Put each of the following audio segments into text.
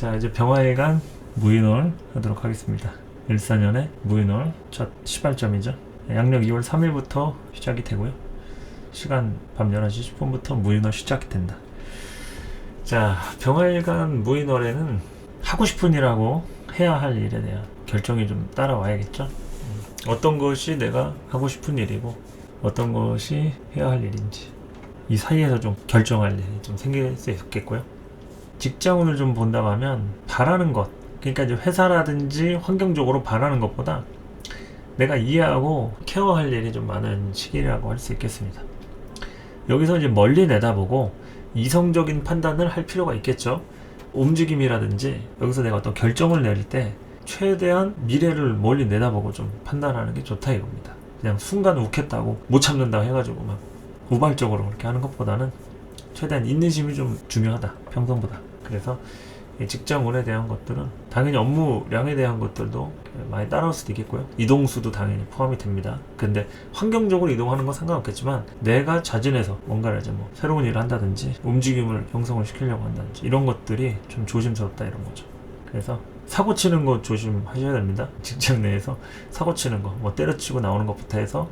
자, 이제 병화일간 무인월 하도록 하겠습니다. 14년에 무인월 첫 시발점이죠. 양력 2월 3일부터 시작이 되고요. 시간 밤 11시 10분부터 무인월 시작이 된다. 자, 병화일간 무인월에는 하고 싶은 일하고 해야 할 일에 대한 결정이 좀 따라와야겠죠. 어떤 것이 내가 하고 싶은 일이고 어떤 것이 해야 할 일인지 이 사이에서 좀 결정할 일이 좀 생길 수 있겠고요. 직장운을 좀 본다고 하면 바라는 것, 그러니까 이제 회사라든지 환경적으로 바라는 것보다 내가 이해하고 케어할 일이 좀 많은 시기라고 할 수 있겠습니다. 여기서 이제 멀리 내다보고 이성적인 판단을 할 필요가 있겠죠. 움직임이라든지 여기서 내가 어떤 결정을 내릴 때 최대한 미래를 멀리 내다보고 좀 판단하는 게 좋다 이겁니다. 그냥 순간 욱했다고 못 참는다고 해가지고 막 우발적으로 그렇게 하는 것보다는 최대한 인내심이 좀 중요하다, 평소보다. 그래서 직장운에 대한 것들은 당연히 업무량에 대한 것들도 많이 따라올 수도 있겠고요. 이동수도 당연히 포함이 됩니다. 근데 환경적으로 이동하는 건 상관없겠지만 내가 자진해서 뭔가를 이제 뭐 새로운 일을 한다든지 움직임을 형성을 시키려고 한다든지 이런 것들이 좀 조심스럽다 이런 거죠. 그래서 사고 치는 거 조심하셔야 됩니다. 직장 내에서 사고 치는 거, 뭐 때려치고 나오는 것부터 해서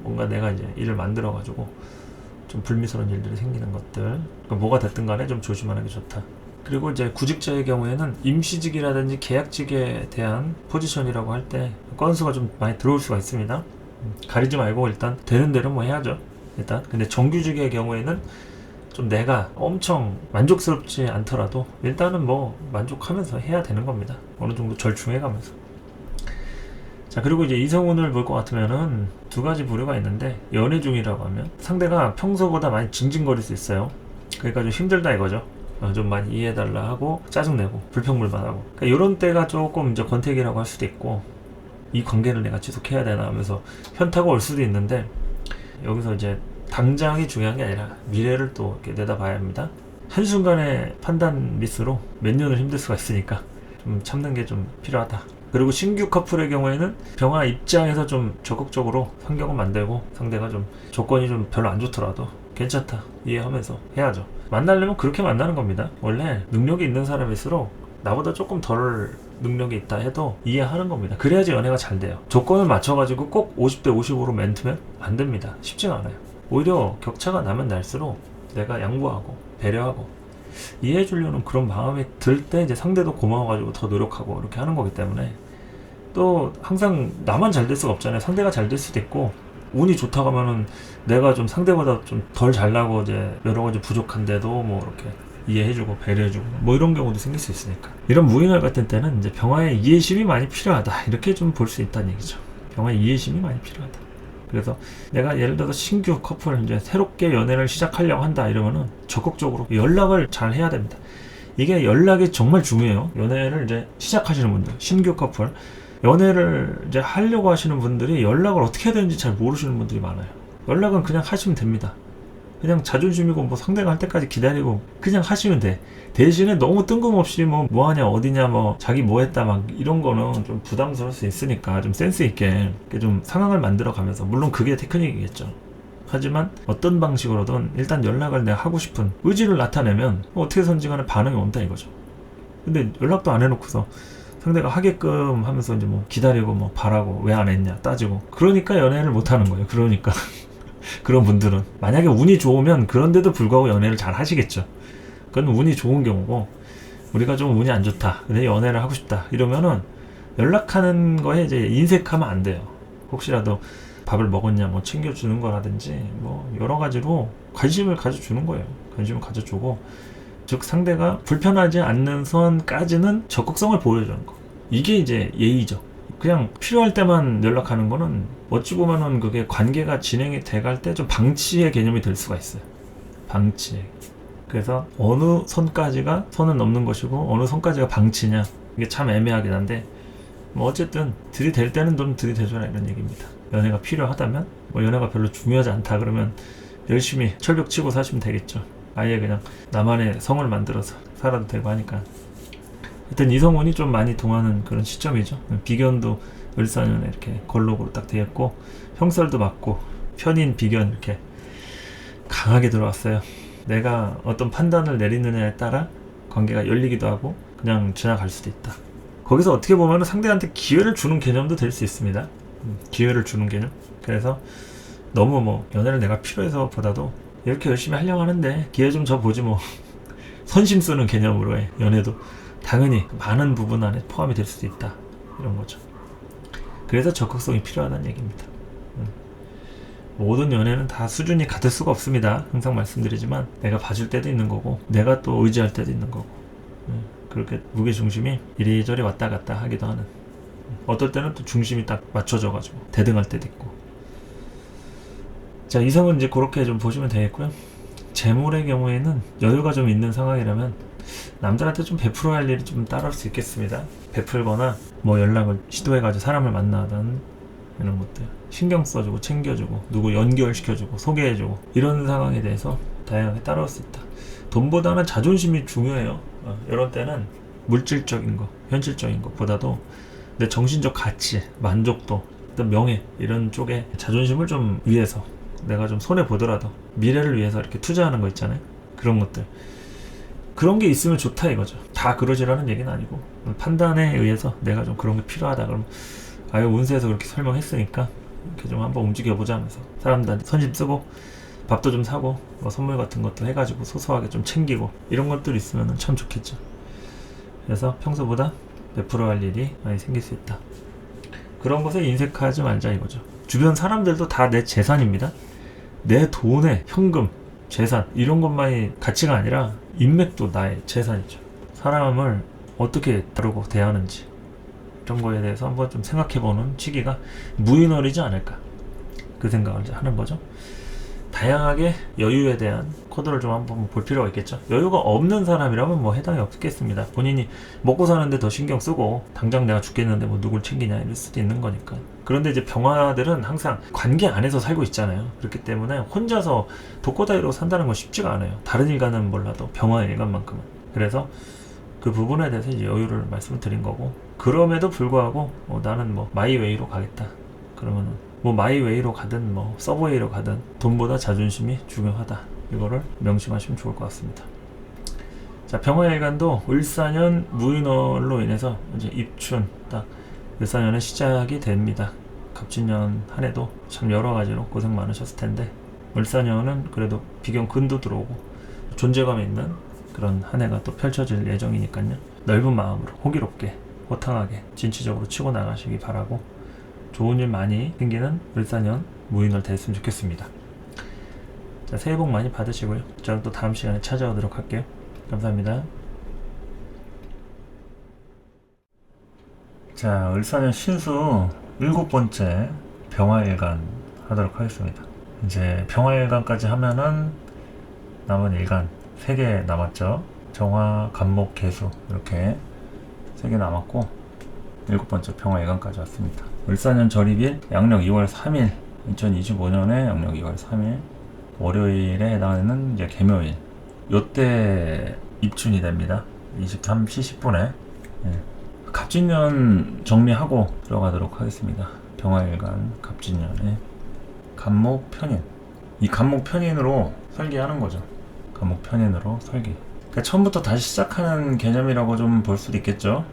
뭔가 내가 이제 일을 만들어 가지고 좀 불미스러운 일들이 생기는 것들, 뭐가 됐든 간에 좀 조심하는 게 좋다. 그리고 이제 구직자의 경우에는 임시직이라든지 계약직에 대한 포지션이라고 할 때 건수가 좀 많이 들어올 수가 있습니다. 가리지 말고 일단 되는 대로 뭐 해야죠. 일단 근데 정규직의 경우에는 좀 내가 엄청 만족스럽지 않더라도 일단은 뭐 만족하면서 해야 되는 겁니다. 어느 정도 절충해가면서. 자, 그리고 이제 이성운을 볼 것 같으면은 두 가지 부류가 있는데, 연애 중이라고 하면 상대가 평소보다 많이 징징거릴 수 있어요. 그러니까 좀 힘들다 이거죠. 좀 많이 이해해달라 하고 짜증내고 불평불만하고, 그러니까 이런 때가 조금 이제 권태기라고 할 수도 있고, 이 관계를 내가 지속해야 되나 하면서 현타가 올 수도 있는데, 여기서 이제 당장이 중요한 게 아니라 미래를 또 이렇게 내다봐야 합니다. 한순간의 판단 미스로 몇 년을 힘들 수가 있으니까 좀 참는 게 좀 필요하다. 그리고 신규 커플의 경우에는 병화 입장에서 좀 적극적으로 환경을 만들고, 상대가 좀 조건이 좀 별로 안 좋더라도 괜찮다 이해하면서 해야죠. 만나려면 그렇게 만나는 겁니다. 원래 능력이 있는 사람일수록 나보다 조금 덜 능력이 있다 해도 이해하는 겁니다. 그래야지 연애가 잘 돼요. 조건을 맞춰가지고 꼭 50대 50으로 멘트면 안 됩니다. 쉽지가 않아요. 오히려 격차가 나면 날수록 내가 양보하고 배려하고 이해해 주려는 그런 마음이 들 때 이제 상대도 고마워가지고 더 노력하고 이렇게 하는 거기 때문에, 또 항상 나만 잘 될 수가 없잖아요. 상대가 잘 될 수도 있고, 운이 좋다고 하면은 내가 좀 상대보다 좀 덜 잘나고 이제 여러 가지 부족한데도 뭐 이렇게 이해해주고 배려해주고 뭐 이런 경우도 생길 수 있으니까, 이런 무인월 같은 때는 이제 병화의 이해심이 많이 필요하다 이렇게 좀 볼 수 있다는 얘기죠. 병화의 이해심이 많이 필요하다. 그래서 내가 예를 들어서 신규 커플 이제 새롭게 연애를 시작하려고 한다 이러면은 적극적으로 연락을 잘 해야 됩니다. 이게 연락이 정말 중요해요. 연애를 이제 시작하시는 분들, 신규 커플 연애를 이제 하려고 하시는 분들이 연락을 어떻게 해야 되는지 잘 모르시는 분들이 많아요. 연락은 그냥 하시면 됩니다. 그냥 자존심이고 뭐 상대가 할 때까지 기다리고 그냥 하시면 돼. 대신에 너무 뜬금없이 뭐 하냐 어디냐 뭐 자기 뭐 했다 막 이런 거는 좀 부담스러울 수 있으니까 좀 센스 있게 좀 상황을 만들어 가면서, 물론 그게 테크닉이겠죠. 하지만 어떤 방식으로든 일단 연락을 내가 하고 싶은 의지를 나타내면 어떻게 선지 간에 반응이 온다 이거죠. 근데 연락도 안 해놓고서 상대가 하게끔 하면서 이제 뭐 기다리고 뭐 바라고 왜 안 했냐 따지고, 그러니까 연애를 못 하는 거예요. 그러니까 그런 분들은 만약에 운이 좋으면 그런데도 불구하고 연애를 잘 하시겠죠. 그건 운이 좋은 경우고, 우리가 좀 운이 안 좋다 근데 연애를 하고 싶다 이러면은 연락하는 거에 이제 인색하면 안 돼요. 혹시라도 밥을 먹었냐 뭐 챙겨주는 거라든지 뭐 여러 가지로 관심을 가져주는 거예요. 관심을 가져주고, 즉 상대가 불편하지 않는 선까지는 적극성을 보여주는 거, 이게 이제 예의죠. 그냥 필요할 때만 연락하는 거는 어찌 보면은 그게 관계가 진행이 돼갈 때 좀 방치의 개념이 될 수가 있어요. 방치. 그래서 어느 선까지가 선은 넘는 것이고 어느 선까지가 방치냐, 이게 참 애매하긴 한데, 뭐 어쨌든 들이댈 때는 좀 들이대줘라 이런 얘기입니다. 연애가 필요하다면, 뭐 연애가 별로 중요하지 않다 그러면 열심히 철벽 치고 사시면 되겠죠. 아예 그냥 나만의 성을 만들어서 살아도 되고 하니까. 하여튼 이성운이 좀 많이 동하는 그런 시점이죠. 비견도 을사년에 이렇게 걸록으로 딱 되었고, 형설도 맞고 편인 비견 이렇게 강하게 들어왔어요. 내가 어떤 판단을 내리느냐에 따라 관계가 열리기도 하고 그냥 지나갈 수도 있다. 거기서 어떻게 보면 상대한테 기회를 주는 개념도 될 수 있습니다. 기회를 주는 개념. 그래서 너무 뭐 연애를 내가 필요해서 보다도 이렇게 열심히 하려고 하는데 기회 좀 줘 보지 뭐 선심 쓰는 개념으로의 연애도 당연히 많은 부분 안에 포함이 될 수도 있다, 이런 거죠. 그래서 적극성이 필요하다는 얘기입니다. 모든 연애는 다 수준이 같을 수가 없습니다. 항상 말씀드리지만 내가 봐줄 때도 있는 거고 내가 또 의지할 때도 있는 거고, 그렇게 무게중심이 이리저리 왔다 갔다 하기도 하는, 어떨 때는 또 중심이 딱 맞춰져 가지고 대등할 때도 있고. 자, 이성은 이제 그렇게 좀 보시면 되겠고요. 재물의 경우에는 여유가 좀 있는 상황이라면 남들한테 좀 베풀어야 할 일이 좀 따라올 수 있겠습니다. 베풀거나 뭐 연락을 시도해가지고 사람을 만나던 이런 것들 신경 써주고 챙겨주고 누구 연결시켜주고 소개해주고 이런 상황에 대해서 다양하게 따라올 수 있다. 돈보다는 자존심이 중요해요. 이런 때는 물질적인 거, 현실적인 것보다도 내 정신적 가치, 만족도, 어떤 명예 이런 쪽에 자존심을 좀 위해서 내가 좀 손해보더라도 미래를 위해서 이렇게 투자하는 거 있잖아요. 그런 것들, 그런 게 있으면 좋다 이거죠. 다 그러지라는 얘기는 아니고 판단에 의해서 내가 좀 그런 게 필요하다 그러면 아유 운세에서 그렇게 설명했으니까 이렇게 좀 한번 움직여보자 하면서 사람들한테 선심 쓰고 밥도 좀 사고 뭐 선물 같은 것도 해가지고 소소하게 좀 챙기고 이런 것들 있으면 참 좋겠죠. 그래서 평소보다 베풀어 할 일이 많이 생길 수 있다. 그런 것에 인색하지 말자 이거죠. 주변 사람들도 다 내 재산입니다. 내 돈의 현금, 재산 이런 것만이 가치가 아니라 인맥도 나의 재산이죠. 사람을 어떻게 다루고 대하는지 이런 거에 대해서 한번 좀 생각해보는 시기가 무인월이지 않을까, 그 생각을 하는 거죠. 다양하게 여유에 대한 코드를 좀 한번 볼 필요가 있겠죠. 여유가 없는 사람이라면 뭐 해당이 없겠습니다. 본인이 먹고 사는데 더 신경 쓰고 당장 내가 죽겠는데 뭐 누굴 챙기냐 이럴 수도 있는 거니까. 그런데 이제 병화들은 항상 관계 안에서 살고 있잖아요. 그렇기 때문에 혼자서 독고다이로 산다는 건 쉽지가 않아요. 다른 일간은 몰라도 병화 일간만큼은. 그래서 그 부분에 대해서 이제 여유를 말씀을 드린 거고, 그럼에도 불구하고 나는 뭐 마이웨이로 가겠다 그러면은 뭐 마이웨이로 가든 뭐 서브웨이로 가든 돈보다 자존심이 중요하다, 이거를 명심하시면 좋을 것 같습니다. 자, 병화일간도 을사년 무인월로 인해서 이제 입춘 딱 을사년의 시작이 됩니다. 갑진년 한 해도 참 여러 가지로 고생 많으셨을 텐데 을사년은 그래도 비견근도 들어오고 존재감 있는 그런 한 해가 또 펼쳐질 예정이니까요. 넓은 마음으로 호기롭게 호탕하게 진취적으로 치고 나가시기 바라고, 좋은 일 많이 생기는 을사년 무인월 됐으면 좋겠습니다. 자, 새해 복 많이 받으시고요. 저는 또 다음 시간에 찾아오도록 할게요. 감사합니다. 자, 을사년 신수 7번째 병화일간 하도록 하겠습니다. 이제 병화일간까지 하면은 남은 일간 3개 남았죠. 정화, 간목, 개수 이렇게 3개 남았고 7번째 병화일간까지 왔습니다. 을사년 절입일 양력 2월 3일 2025년에 양력 2월 3일 월요일에 해당하는 이제 개묘일, 요때 입춘이 됩니다. 23시 10분에 갑진년 정리하고 들어가도록 하겠습니다. 병화일간 갑진년에 간목 편인, 이 간목 편인으로 설계하는 거죠. 간목 편인으로 설계, 그러니까 처음부터 다시 시작하는 개념이라고 좀 볼 수도 있겠죠.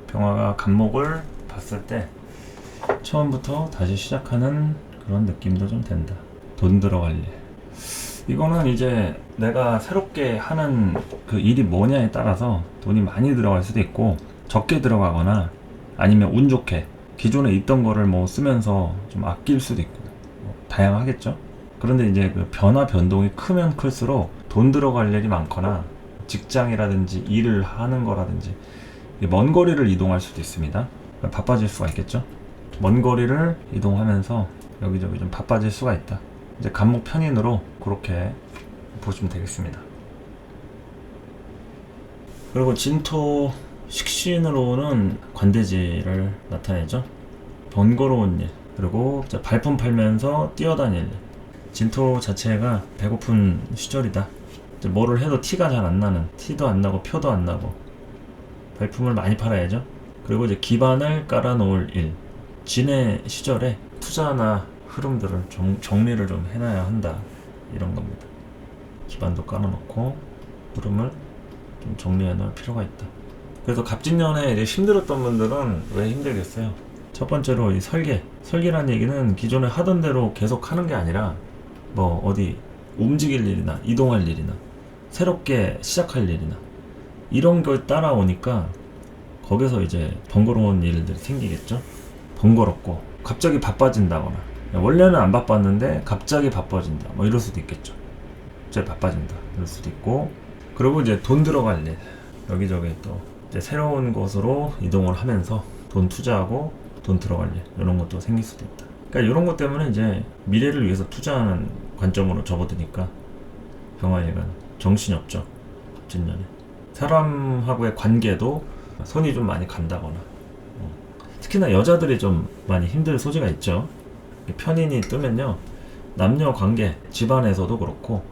병화가 간목을 봤을 때 처음부터 다시 시작하는 그런 느낌도 좀 된다. 돈 들어갈 일, 이거는 이제 내가 새롭게 하는 그 일이 뭐냐에 따라서 돈이 많이 들어갈 수도 있고 적게 들어가거나 아니면 운 좋게 기존에 있던 거를 뭐 쓰면서 좀 아낄 수도 있고 다양하겠죠. 그런데 이제 그 변화 변동이 크면 클수록 돈 들어갈 일이 많거나 직장이라든지 일을 하는 거라든지 먼 거리를 이동할 수도 있습니다. 바빠질 수가 있겠죠. 먼 거리를 이동하면서 여기저기 좀 바빠질 수가 있다. 이제 간목 편인으로 그렇게 보시면 되겠습니다. 그리고 진토 식신으로는 관대지를 나타내죠. 번거로운 일, 그리고 발품 팔면서 뛰어다닐 일. 진토 자체가 배고픈 시절이다. 뭐를 해도 티가 잘 안 나는, 티도 안 나고 표도 안 나고 발품을 많이 팔아야죠. 그리고 이제 기반을 깔아 놓을 일, 진해 시절에 투자나 흐름들을 정리를 좀 해놔야 한다, 이런 겁니다. 기반도 깔아놓고 흐름을 좀 정리해 놓을 필요가 있다. 그래서 갑진년에 이제 힘들었던 분들은 왜 힘들겠어요? 첫 번째로 이 설계라는 얘기는 기존에 하던 대로 계속 하는 게 아니라 뭐 어디 움직일 일이나 이동할 일이나 새롭게 시작할 일이나 이런 걸 따라오니까 거기서 이제 번거로운 일들이 생기겠죠. 번거롭고 갑자기 바빠진다거나 원래는 안 바빴는데 갑자기 바빠진다 뭐 이럴 수도 있겠죠. 갑자기 바빠진다 이럴 수도 있고, 그리고 이제 돈 들어갈 일, 여기저기 또 이제 새로운 곳으로 이동을 하면서 돈 투자하고 돈 들어갈 일, 이런 것도 생길 수도 있다. 그러니까 이런 것 때문에 이제 미래를 위해서 투자하는 관점으로 접어드니까 병화일간 정신이 없죠. 갑진년에 사람하고의 관계도 손이 좀 많이 간다거나, 특히나 여자들이 좀 많이 힘들 소지가 있죠. 편인이 뜨면요, 남녀 관계, 집안에서도 그렇고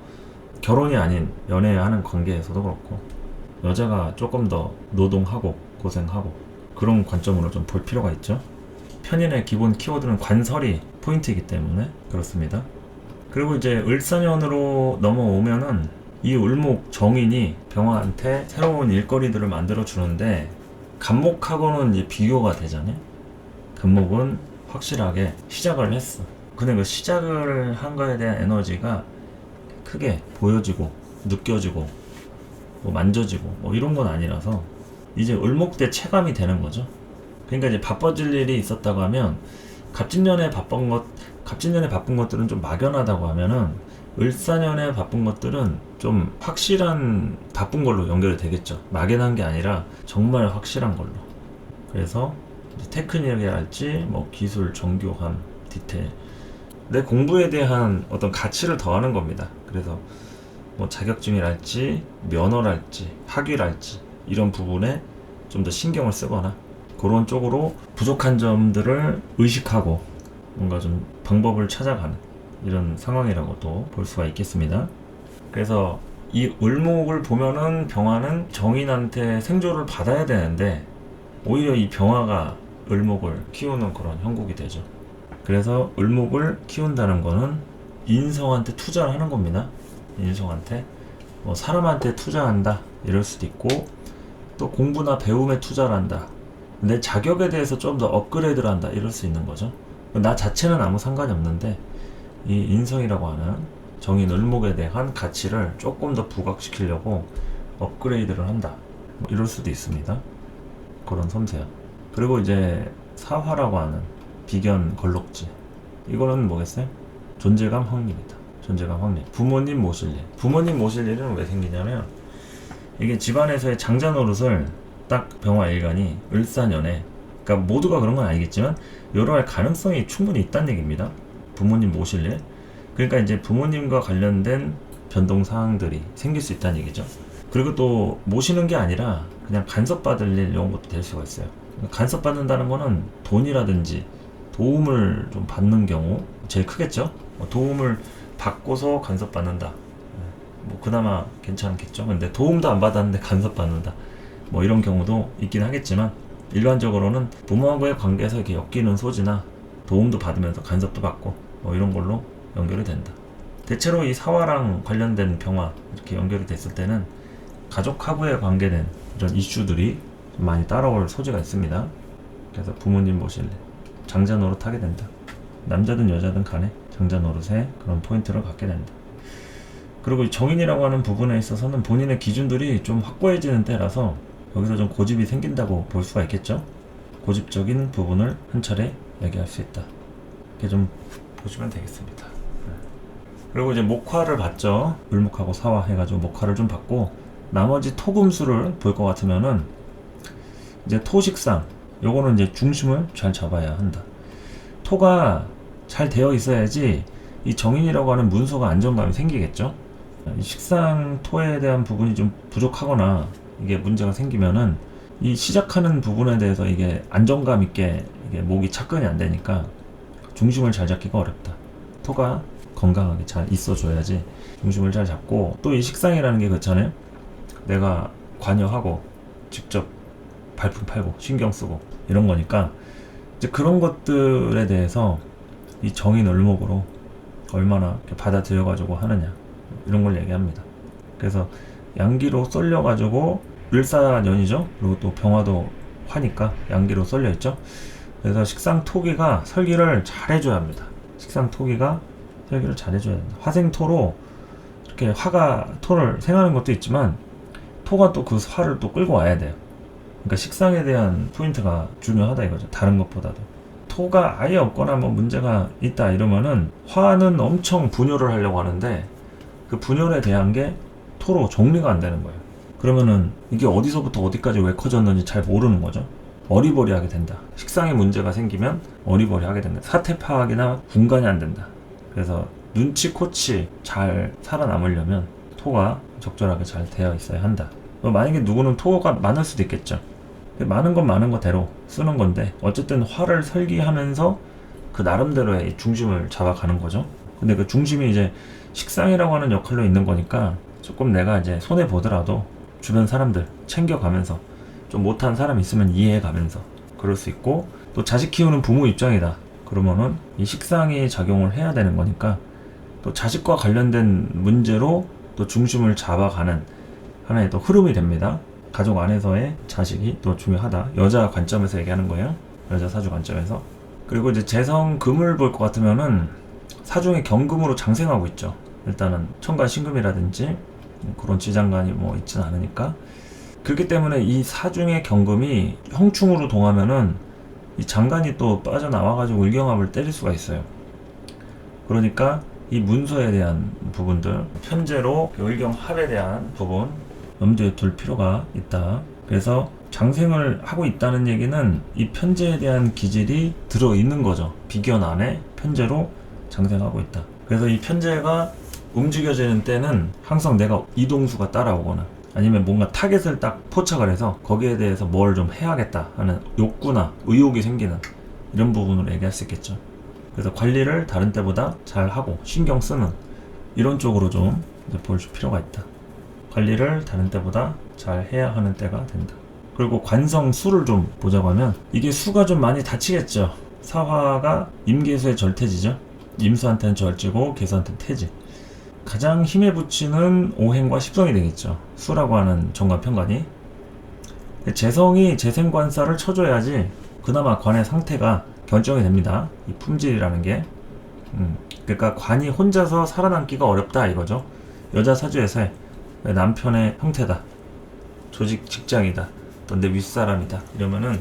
결혼이 아닌 연애하는 관계에서도 그렇고 여자가 조금 더 노동하고 고생하고 그런 관점으로 좀 볼 필요가 있죠. 편인의 기본 키워드는 관설이 포인트이기 때문에 그렇습니다. 그리고 이제 을사년으로 넘어오면은 이 을목 정인이 병화한테 새로운 일거리들을 만들어 주는데, 간목하고는 이제 비교가 되잖아요. 간목은 확실하게 시작을 했어. 근데 그 시작을 한 거에 대한 에너지가 크게 보여지고 느껴지고 뭐 만져지고 뭐 이런 건 아니라서 이제 을목 때 체감이 되는 거죠. 그러니까 이제 바빠질 일이 있었다고 하면 갑진년에 바쁜 것들은 좀 막연하다고 하면은 을사년에 바쁜 것들은 좀 확실한 바쁜 걸로 연결이 되겠죠. 막연한 게 아니라 정말 확실한 걸로. 그래서 테크닉이랄지 뭐 기술, 정교함, 디테일, 내 공부에 대한 어떤 가치를 더하는 겁니다. 그래서 뭐 자격증이랄지 면허랄지 학위랄지 이런 부분에 좀 더 신경을 쓰거나 그런 쪽으로 부족한 점들을 의식하고 뭔가 좀 방법을 찾아가는 이런 상황이라고도 볼 수가 있겠습니다. 그래서 이 을목을 보면은 병화는 정인한테 생조를 받아야 되는데 오히려 이 병화가 을목을 키우는 그런 형국이 되죠. 그래서 을목을 키운다는 거는 인성한테 투자를 하는 겁니다. 인성한테 뭐 사람한테 투자한다 이럴 수도 있고, 또 공부나 배움에 투자를 한다, 내 자격에 대해서 좀 더 업그레이드를 한다 이럴 수 있는 거죠. 나 자체는 아무 상관이 없는데 이 인성이라고 하는 정인 을목에 대한 가치를 조금 더 부각시키려고 업그레이드를 한다 뭐 이럴 수도 있습니다. 그런 섬세함. 그리고 이제 사화라고 하는 비견 걸록지, 이거는 뭐겠어요? 존재감 확립이다. 존재감 확립. 부모님 모실 일. 부모님 모실 일은 왜 생기냐면 이게 집안에서의 장자 노릇을 딱 병화일간이 을사년에, 그러니까 모두가 그런 건 아니겠지만 여러 할 가능성이 충분히 있다는 얘기입니다. 부모님 모실 일. 그러니까 이제 부모님과 관련된 변동 사항들이 생길 수 있다는 얘기죠. 그리고 또 모시는 게 아니라 그냥 간섭받을 일, 이런 것도 될 수가 있어요. 간섭받는다는 거는 돈이라든지 도움을 좀 받는 경우 제일 크겠죠. 도움을 받고서 간섭받는다, 뭐 그나마 괜찮겠죠. 근데 도움도 안 받았는데 간섭받는다, 뭐 이런 경우도 있긴 하겠지만 일반적으로는 부모하고의 관계에서 이렇게 엮이는 소지나 도움도 받으면서 간섭도 받고 뭐 이런 걸로 연결이 된다. 대체로 이 사화랑 관련된 병화 이렇게 연결이 됐을 때는 가족하고의 관계된 이런 이슈들이 좀 많이 따라올 소지가 있습니다. 그래서 부모님 모실 일, 장자 노릇 하게 된다. 남자든 여자든 간에 장자 노릇에 그런 포인트를 갖게 된다. 그리고 정인이라고 하는 부분에 있어서는 본인의 기준들이 좀 확고해지는 때라서 여기서 좀 고집이 생긴다고 볼 수가 있겠죠. 고집적인 부분을 한 차례 얘기할 수 있다. 이렇게 좀 보시면 되겠습니다. 그리고 이제 목화를 봤죠. 을목하고 사화 해가지고 목화를 좀 봤고, 나머지 토금수를 볼 것 같으면은 이제 토식상, 요거는 이제 중심을 잘 잡아야 한다. 토가 잘 되어 있어야지 이 정인이라고 하는 문서가 안정감이 생기겠죠. 이 식상 토에 대한 부분이 좀 부족하거나 이게 문제가 생기면은 이 시작하는 부분에 대해서 이게 안정감 있게 이게 목이 착근이 안 되니까 중심을 잘 잡기가 어렵다. 토가 건강하게 잘 있어줘야지 중심을 잘 잡고, 또 이 식상이라는 게 그렇잖아요. 내가 관여하고 직접 발품 팔고 신경 쓰고 이런 거니까 이제 그런 것들에 대해서 이 정인 을목으로 얼마나 받아들여 가지고 하느냐 이런 걸 얘기합니다. 그래서 양기로 쏠려 가지고 을사년이죠. 그리고 또 병화도 화니까 양기로 쏠려 있죠. 그래서 식상토기가 설기를 잘 해줘야 합니다. 식상토기가 설기를 잘 해줘야 합니다. 화생토로 이렇게 화가 토를 생하는 것도 있지만 토가 또 그 화를 또 끌고 와야 돼요. 그러니까 식상에 대한 포인트가 중요하다 이거죠. 다른 것보다도. 토가 아예 없거나 뭐 문제가 있다 이러면은 화는 엄청 분열을 하려고 하는데 그 분열에 대한 게 토로 정리가 안 되는 거예요. 그러면은 이게 어디서부터 어디까지 왜 커졌는지 잘 모르는 거죠. 어리버리하게 된다. 식상에 문제가 생기면 어리버리하게 된다. 사태 파악이나 분간이 안 된다. 그래서 눈치 코치 잘 살아남으려면 토가 적절하게 잘 되어 있어야 한다. 만약에 누구는 토가 많을 수도 있겠죠. 많은 건 많은 거대로 쓰는 건데 어쨌든 화를 설기하면서 그 나름대로의 중심을 잡아가는 거죠. 근데 그 중심이 이제 식상이라고 하는 역할로 있는 거니까 조금 내가 이제 손해 보더라도 주변 사람들 챙겨가면서 좀 못한 사람 있으면 이해해가면서 그럴 수 있고, 또 자식 키우는 부모 입장이다 그러면은 이 식상이 작용을 해야 되는 거니까 또 자식과 관련된 문제로 또 중심을 잡아가는 하나의 또 흐름이 됩니다. 가족 안에서의 자식이 또 중요하다. 여자 관점에서 얘기하는 거예요. 여자 사주 관점에서. 그리고 이제 재성 금을 볼 것 같으면은 사중에 경금으로 장생하고 있죠. 일단은 천간 신금이라든지 그런 지장간이 뭐 있지는 않으니까. 그렇기 때문에 이 사중의 경금이 형충으로 동하면은 이 장간이 또 빠져나와가지고 일경합을 때릴 수가 있어요. 그러니까 이 문서에 대한 부분들, 편제로 일경합에 대한 부분 염두에 둘 필요가 있다. 그래서 장생을 하고 있다는 얘기는 이 편제에 대한 기질이 들어있는 거죠. 비견 안에 편제로 장생하고 있다. 그래서 이 편제가 움직여지는 때는 항상 내가 이동수가 따라오거나 아니면 뭔가 타겟을 딱 포착을 해서 거기에 대해서 뭘 좀 해야겠다 하는 욕구나 의욕이 생기는 이런 부분으로 얘기할 수 있겠죠. 그래서 관리를 다른 때보다 잘 하고 신경 쓰는 이런 쪽으로 좀 볼 필요가 있다. 관리를 다른 때보다 잘 해야 하는 때가 된다. 그리고 관성 수를 좀 보자고 하면 이게 수가 좀 많이 다치겠죠. 사화가 임계수의 절태지죠. 임수한테는 절지고 계수한테는 태지. 가장 힘에 붙이는 오행과 십성이 되겠죠. 수라고 하는 정관 편관이. 재성이 재생관사를 쳐줘야지 그나마 관의 상태가 결정이 됩니다. 이 품질이라는 게. 그러니까 관이 혼자서 살아남기가 어렵다 이거죠. 여자 사주에서의 남편의 형태다, 조직 직장이다, 또 내 윗사람이다 이러면은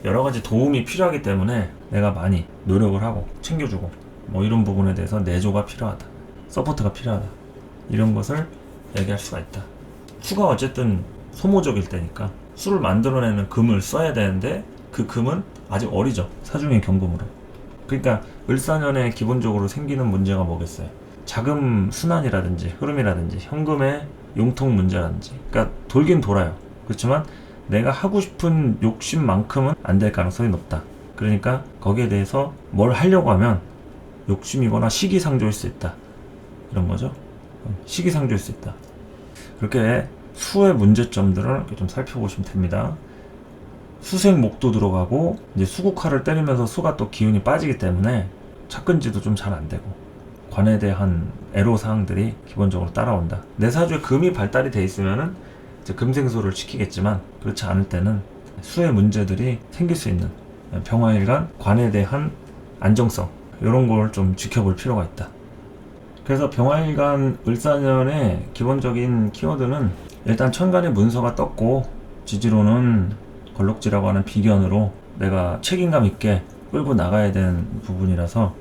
여러가지 도움이 필요하기 때문에 내가 많이 노력을 하고 챙겨주고 뭐 이런 부분에 대해서 내조가 필요하다, 서포트가 필요하다, 이런 것을 얘기할 수가 있다. 수가 어쨌든 소모적일 때니까 수를 만들어내는 금을 써야 되는데 그 금은 아직 어리죠. 사중의 경금으로. 그러니까 을사년에 기본적으로 생기는 문제가 뭐겠어요? 자금 순환이라든지 흐름이라든지 현금의 용통 문제라든지, 그러니까 돌긴 돌아요. 그렇지만 내가 하고 싶은 욕심만큼은 안 될 가능성이 높다. 그러니까 거기에 대해서 뭘 하려고 하면 욕심이거나 시기상조일 수 있다, 이런 거죠. 시기상조일 수 있다. 그렇게 수의 문제점들을 이렇게 좀 살펴보시면 됩니다. 수생목도 들어가고 이제 수국화를 때리면서 수가 또 기운이 빠지기 때문에 착근지도 좀 잘 안 되고 관에 대한 애로사항들이 기본적으로 따라온다. 내 사주에 금이 발달이 돼 있으면은 이제 금생소를 시키겠지만 그렇지 않을 때는 수의 문제들이 생길 수 있는 병화일간 관에 대한 안정성, 이런 걸 좀 지켜볼 필요가 있다. 그래서 병화일간 을사년의 기본적인 키워드는 일단 천간에 문서가 떴고 지지로는 걸록지라고 하는 비견으로 내가 책임감 있게 끌고 나가야 되는 부분이라서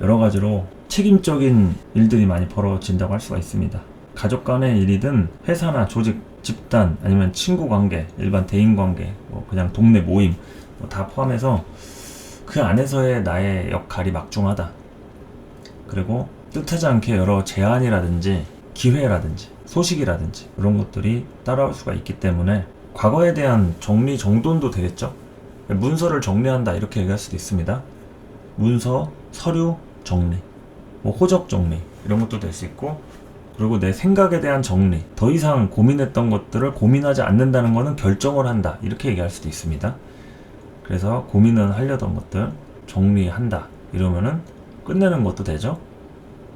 여러 가지로 책임적인 일들이 많이 벌어진다고 할 수가 있습니다. 가족 간의 일이든 회사나 조직, 집단, 아니면 친구 관계, 일반 대인 관계, 뭐 그냥 동네 모임 뭐 다 포함해서 그 안에서의 나의 역할이 막중하다. 그리고 뜻하지 않게 여러 제안이라든지 기회라든지 소식이라든지 이런 것들이 따라올 수가 있기 때문에 과거에 대한 정리 정돈도 되겠죠. 문서를 정리한다 이렇게 얘기할 수도 있습니다. 문서, 서류 정리, 뭐 호적 정리 이런 것도 될 수 있고, 그리고 내 생각에 대한 정리, 더 이상 고민했던 것들을 고민하지 않는다는 것은 결정을 한다 이렇게 얘기할 수도 있습니다. 그래서 고민은 하려던 것들 정리한다 이러면은 끝내는 것도 되죠.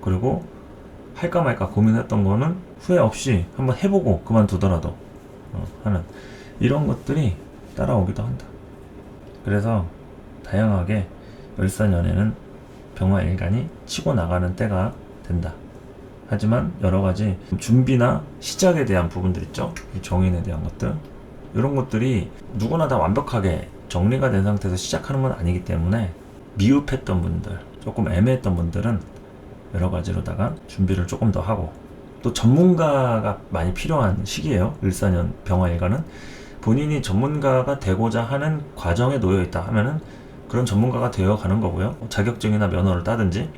그리고 할까 말까 고민했던 거는 후회 없이 한번 해보고 그만두더라도 하는 이런 것들이 따라오기도 한다. 그래서 다양하게 을사년에는 병화일간이 치고 나가는 때가 된다. 하지만 여러가지 준비나 시작에 대한 부분들 있죠. 정인에 대한 것들, 이런 것들이 누구나 다 완벽하게 정리가 된 상태에서 시작하는 건 아니기 때문에 미흡했던 분들, 조금 애매했던 분들은 여러가지로다가 준비를 조금 더 하고, 또 전문가가 많이 필요한 시기예요. 을사년 병화일간은 본인이 전문가가 되고자 하는 과정에 놓여 있다 하면은 그런 전문가가 되어 가는 거고요. 자격증이나 면허를 따든지.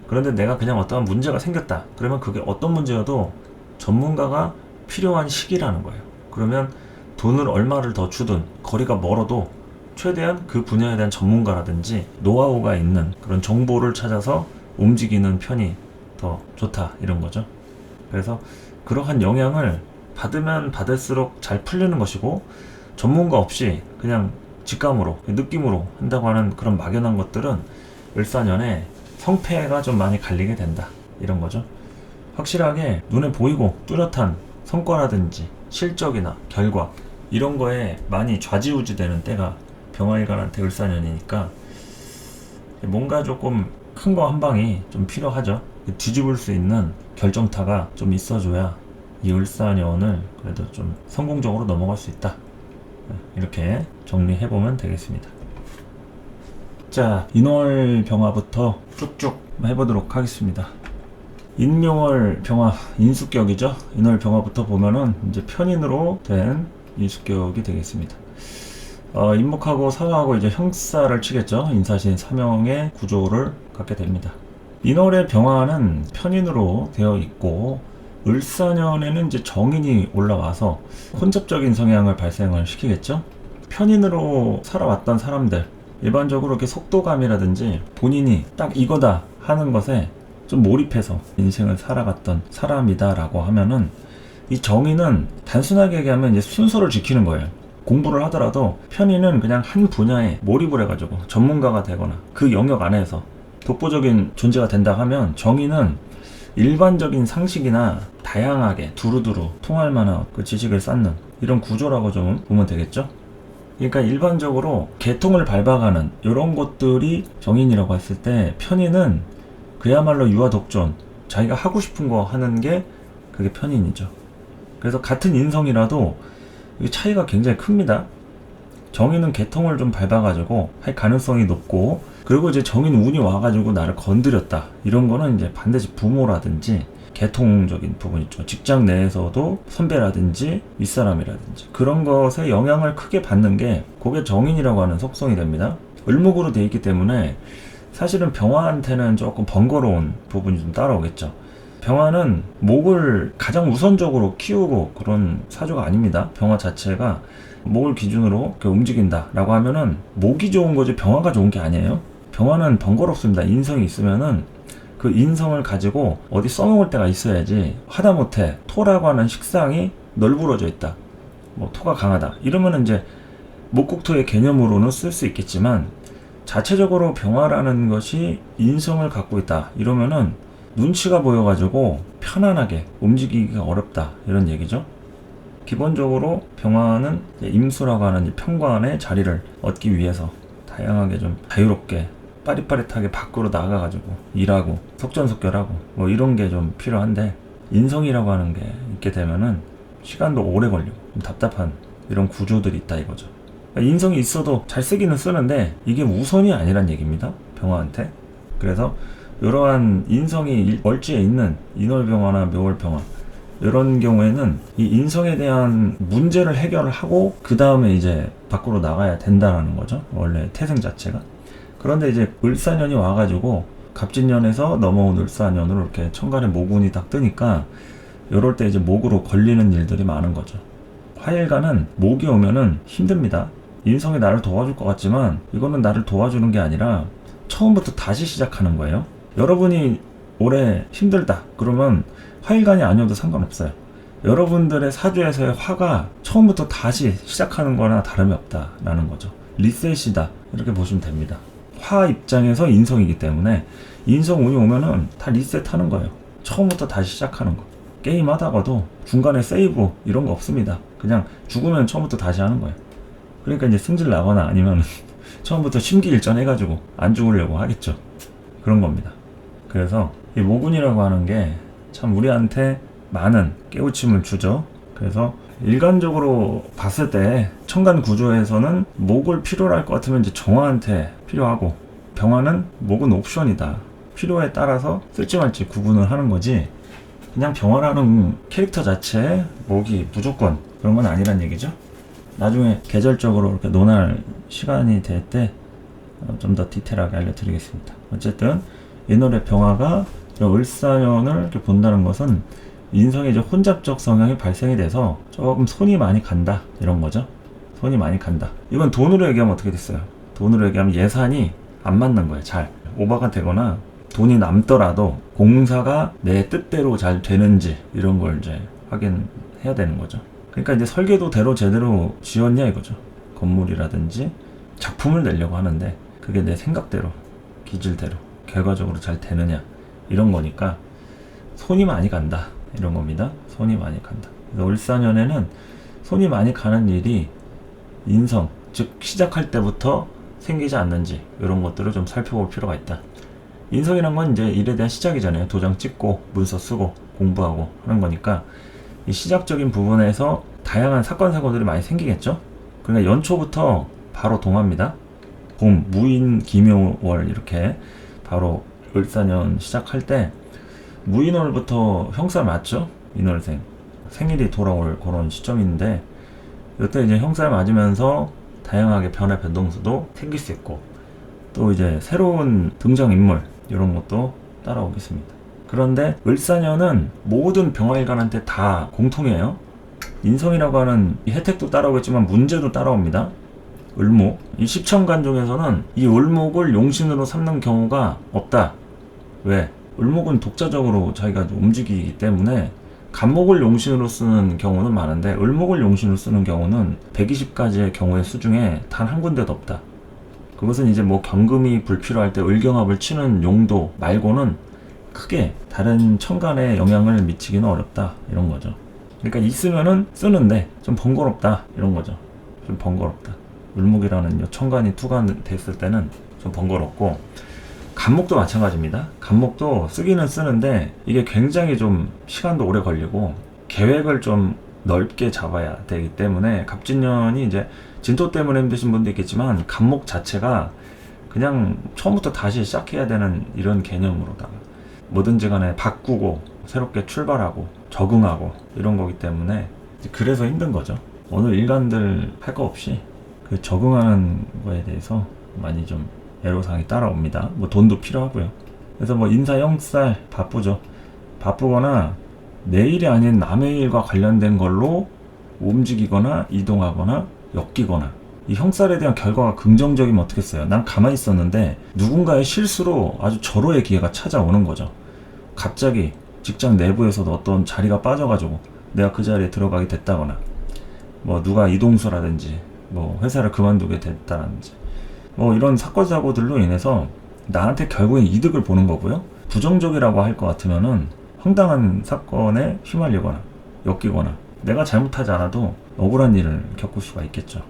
그런데 내가 그냥 어떠한 문제가 생겼다 그러면 그게 어떤 문제여도 전문가가 필요한 시기라는 거예요. 그러면 돈을 얼마를 더 주든 거리가 멀어도 최대한 그 분야에 대한 전문가라든지 노하우가 있는 그런 정보를 찾아서 움직이는 편이 더 좋다, 이런 거죠. 그래서 그러한 영향을 받으면 받을수록 잘 풀리는 것이고, 전문가 없이 그냥 직감으로, 느낌으로 한다고 하는 그런 막연한 것들은 을사년에 성패가 좀 많이 갈리게 된다, 이런 거죠. 확실하게 눈에 보이고 뚜렷한 성과라든지 실적이나 결과, 이런 거에 많이 좌지우지 되는 때가 병화일간한테 을사년이니까 뭔가 조금 큰 거 한 방이 좀 필요하죠. 뒤집을 수 있는 결정타가 좀 있어줘야 이 을사년을 그래도 좀 성공적으로 넘어갈 수 있다. 이렇게 정리해보면 되겠습니다. 자, 인월 병화부터 쭉쭉 해보도록 하겠습니다. 인묘월 병화, 인수격이죠. 인월 병화부터 보면은 이제 편인으로 된 인수격이 되겠습니다. 인목하고 사화하고 이제 형사를 치겠죠. 인사신 사명의 구조를 갖게 됩니다. 인월의 병화는 편인으로 되어 있고, 을사년에는 이제 정인이 올라와서 혼잡적인 성향을 발생을 시키겠죠. 편인으로 살아왔던 사람들, 일반적으로 이렇게 속도감이라든지 본인이 딱 이거다 하는 것에 좀 몰입해서 인생을 살아갔던 사람이다라고 하면은, 이 정인은 단순하게 얘기하면 이제 순서를 지키는 거예요. 공부를 하더라도 편인은 그냥 한 분야에 몰입을 해가지고 전문가가 되거나 그 영역 안에서 독보적인 존재가 된다 하면, 정인은 일반적인 상식이나 다양하게 두루두루 통할 만한 그 지식을 쌓는 이런 구조라고 좀 보면 되겠죠. 그러니까 일반적으로 계통을 밟아가는 이런 것들이 정인이라고 했을 때, 편인은 그야말로 유아독존, 자기가 하고 싶은 거 하는 게 그게 편인이죠. 그래서 같은 인성이라도 차이가 굉장히 큽니다. 정인은 계통을 좀 밟아가지고 할 가능성이 높고, 그리고 이제 정인 운이 와가지고 나를 건드렸다, 이런 거는 이제 반드시 부모라든지 계통적인 부분 있죠. 직장 내에서도 선배라든지 윗사람이라든지 그런 것에 영향을 크게 받는 게 그게 정인이라고 하는 속성이 됩니다. 을목으로 되어 있기 때문에 사실은 병화한테는 조금 번거로운 부분이 좀 따라오겠죠. 병화는 목을 가장 우선적으로 키우고 그런 사주가 아닙니다. 병화 자체가 목을 기준으로 움직인다 라고 하면은 목이 좋은 거지 병화가 좋은 게 아니에요. 병화는 번거롭습니다. 인성이 있으면은 그 인성을 가지고 어디 써먹을 때가 있어야지, 하다못해 토라고 하는 식상이 널브러져 있다, 뭐 토가 강하다 이러면은 이제 목국토의 개념으로는 쓸 수 있겠지만, 자체적으로 병화라는 것이 인성을 갖고 있다 이러면은 눈치가 보여가지고 편안하게 움직이기가 어렵다, 이런 얘기죠. 기본적으로 병화는 임수라고 하는 편관의 자리를 얻기 위해서 다양하게 좀 자유롭게 빠릿빠릿하게 밖으로 나가가지고 일하고 속전속결하고 뭐 이런 게 좀 필요한데, 인성이라고 하는 게 있게 되면은 시간도 오래 걸리고 좀 답답한 이런 구조들이 있다 이거죠. 그러니까 인성이 있어도 잘 쓰기는 쓰는데 이게 우선이 아니란 얘기입니다, 병화한테. 그래서 이러한 인성이 월지에 있는 인월병화나 묘월병화, 이런 경우에는 이 인성에 대한 문제를 해결을 하고 그 다음에 이제 밖으로 나가야 된다는 거죠, 원래 태생 자체가. 그런데 이제 을사년이 와가지고 갑진년에서 넘어온 을사년으로 이렇게 천간에 모군이 딱 뜨니까, 이럴 때 이제 목으로 걸리는 일들이 많은 거죠. 화일간은 목이 오면은 힘듭니다. 인성이 나를 도와줄 것 같지만 이거는 나를 도와주는 게 아니라 처음부터 다시 시작하는 거예요. 여러분이 올해 힘들다 그러면 화일간이 아니어도 상관없어요. 여러분들의 사주에서의 화가 처음부터 다시 시작하는 거나 다름이 없다라는 거죠. 리셋이다, 이렇게 보시면 됩니다. 화 입장에서 인성이기 때문에 인성 운이 오면은 다 리셋하는 거예요. 처음부터 다시 시작하는 거. 게임 하다가도 중간에 세이브 이런 거 없습니다. 그냥 죽으면 처음부터 다시 하는 거예요. 그러니까 이제 승질 나거나 아니면 처음부터 심기일전 해가지고 안 죽으려고 하겠죠. 그런 겁니다. 그래서 이 모군이라고 하는 게 참 우리한테 많은 깨우침을 주죠. 그래서 일반적으로 봤을 때 천간 구조에서는 목을 필요로 할 것 같으면 이제 정화한테 필요하고, 병화는 목은 옵션이다. 필요에 따라서 쓸지 말지 구분을 하는 거지, 그냥 병화라는 캐릭터 자체에 목이 무조건 그런 건 아니란 얘기죠. 나중에 계절적으로 이렇게 논할 시간이 될 때 좀 더 디테일하게 알려드리겠습니다. 어쨌든 인월의 병화가 을사년을 이렇게 본다는 것은 인성의 이제 혼잡적 성향이 발생이 돼서 조금 손이 많이 간다, 이런 거죠. 손이 많이 간다. 이건 돈으로 얘기하면 어떻게 됐어요? 돈으로 얘기하면 예산이 안 맞는 거예요. 잘 오버가 되거나 돈이 남더라도 공사가 내 뜻대로 잘 되는지 이런 걸 이제 확인해야 되는 거죠. 그러니까 이제 설계도대로 제대로 지었냐 이거죠. 건물이라든지 작품을 내려고 하는데 그게 내 생각대로, 기질대로 결과적으로 잘 되느냐 이런 거니까 손이 많이 간다, 이런 겁니다. 손이 많이 간다. 그래서 을사년에는 손이 많이 가는 일이 인성, 즉 시작할 때부터 생기지 않는지 이런 것들을 좀 살펴볼 필요가 있다. 인성이란 건 이제 일에 대한 시작이잖아요. 도장 찍고 문서 쓰고 공부하고 하는 거니까 이 시작적인 부분에서 다양한 사건 사고들이 많이 생기겠죠. 그러니까 연초부터 바로 동합니다. 봄, 무인, 기묘월 이렇게 바로 을사년 시작할 때 무인월부터 형살 맞죠? 인월생 생일이 돌아올 그런 시점인데, 이때 이제 형살 맞으면서 다양하게 변화 변동수도 생길 수 있고, 또 이제 새로운 등장인물 이런 것도 따라오겠습니다. 그런데 을사년은 모든 병화일간한테 다 공통이에요. 인성이라고 하는 이 혜택도 따라오겠지만 문제도 따라옵니다. 을목, 이 십천간 중에서는 이 을목을 용신으로 삼는 경우가 없다. 왜? 을목은 독자적으로 자기가 움직이기 때문에 간목을 용신으로 쓰는 경우는 많은데 을목을 용신으로 쓰는 경우는 120가지의 경우의 수 중에 단 한 군데도 없다. 그것은 이제 뭐 경금이 불필요할 때 을경합을 치는 용도 말고는 크게 다른 천간에 영향을 미치기는 어렵다, 이런 거죠. 그러니까 있으면은 쓰는데 좀 번거롭다, 이런 거죠. 좀 번거롭다. 을목이라는 천간이 투간 됐을 때는 좀 번거롭고, 간목도 마찬가지입니다. 간목도 쓰기는 쓰는데 이게 굉장히 좀 시간도 오래 걸리고 계획을 좀 넓게 잡아야 되기 때문에 갑진년이 이제 진토 때문에 힘드신 분도 있겠지만 간목 자체가 그냥 처음부터 다시 시작해야 되는 이런 개념으로다가 뭐든지 간에 바꾸고 새롭게 출발하고 적응하고 이런 거기 때문에 그래서 힘든 거죠. 어느 일간들 할 거 없이 그 적응하는 거에 대해서 많이 좀 애로사항이 따라옵니다. 뭐 돈도 필요하고요. 그래서 뭐 인사 형살 바쁘죠. 바쁘거나 내일이 아닌 남의 일과 관련된 걸로 움직이거나 이동하거나 엮이거나, 이 형살에 대한 결과가 긍정적이면 어떻겠어요? 난 가만히 있었는데 누군가의 실수로 아주 절호의 기회가 찾아오는 거죠. 갑자기 직장 내부에서도 어떤 자리가 빠져가지고 내가 그 자리에 들어가게 됐다거나, 뭐 누가 이동수라든지 뭐 회사를 그만두게 됐다든지, 뭐 이런 사건 사고들로 인해서 나한테 결국엔 이득을 보는 거고요. 부정적이라고 할 것 같으면은 황당한 사건에 휘말리거나 엮이거나 내가 잘못하지 않아도 억울한 일을 겪을 수가 있겠죠.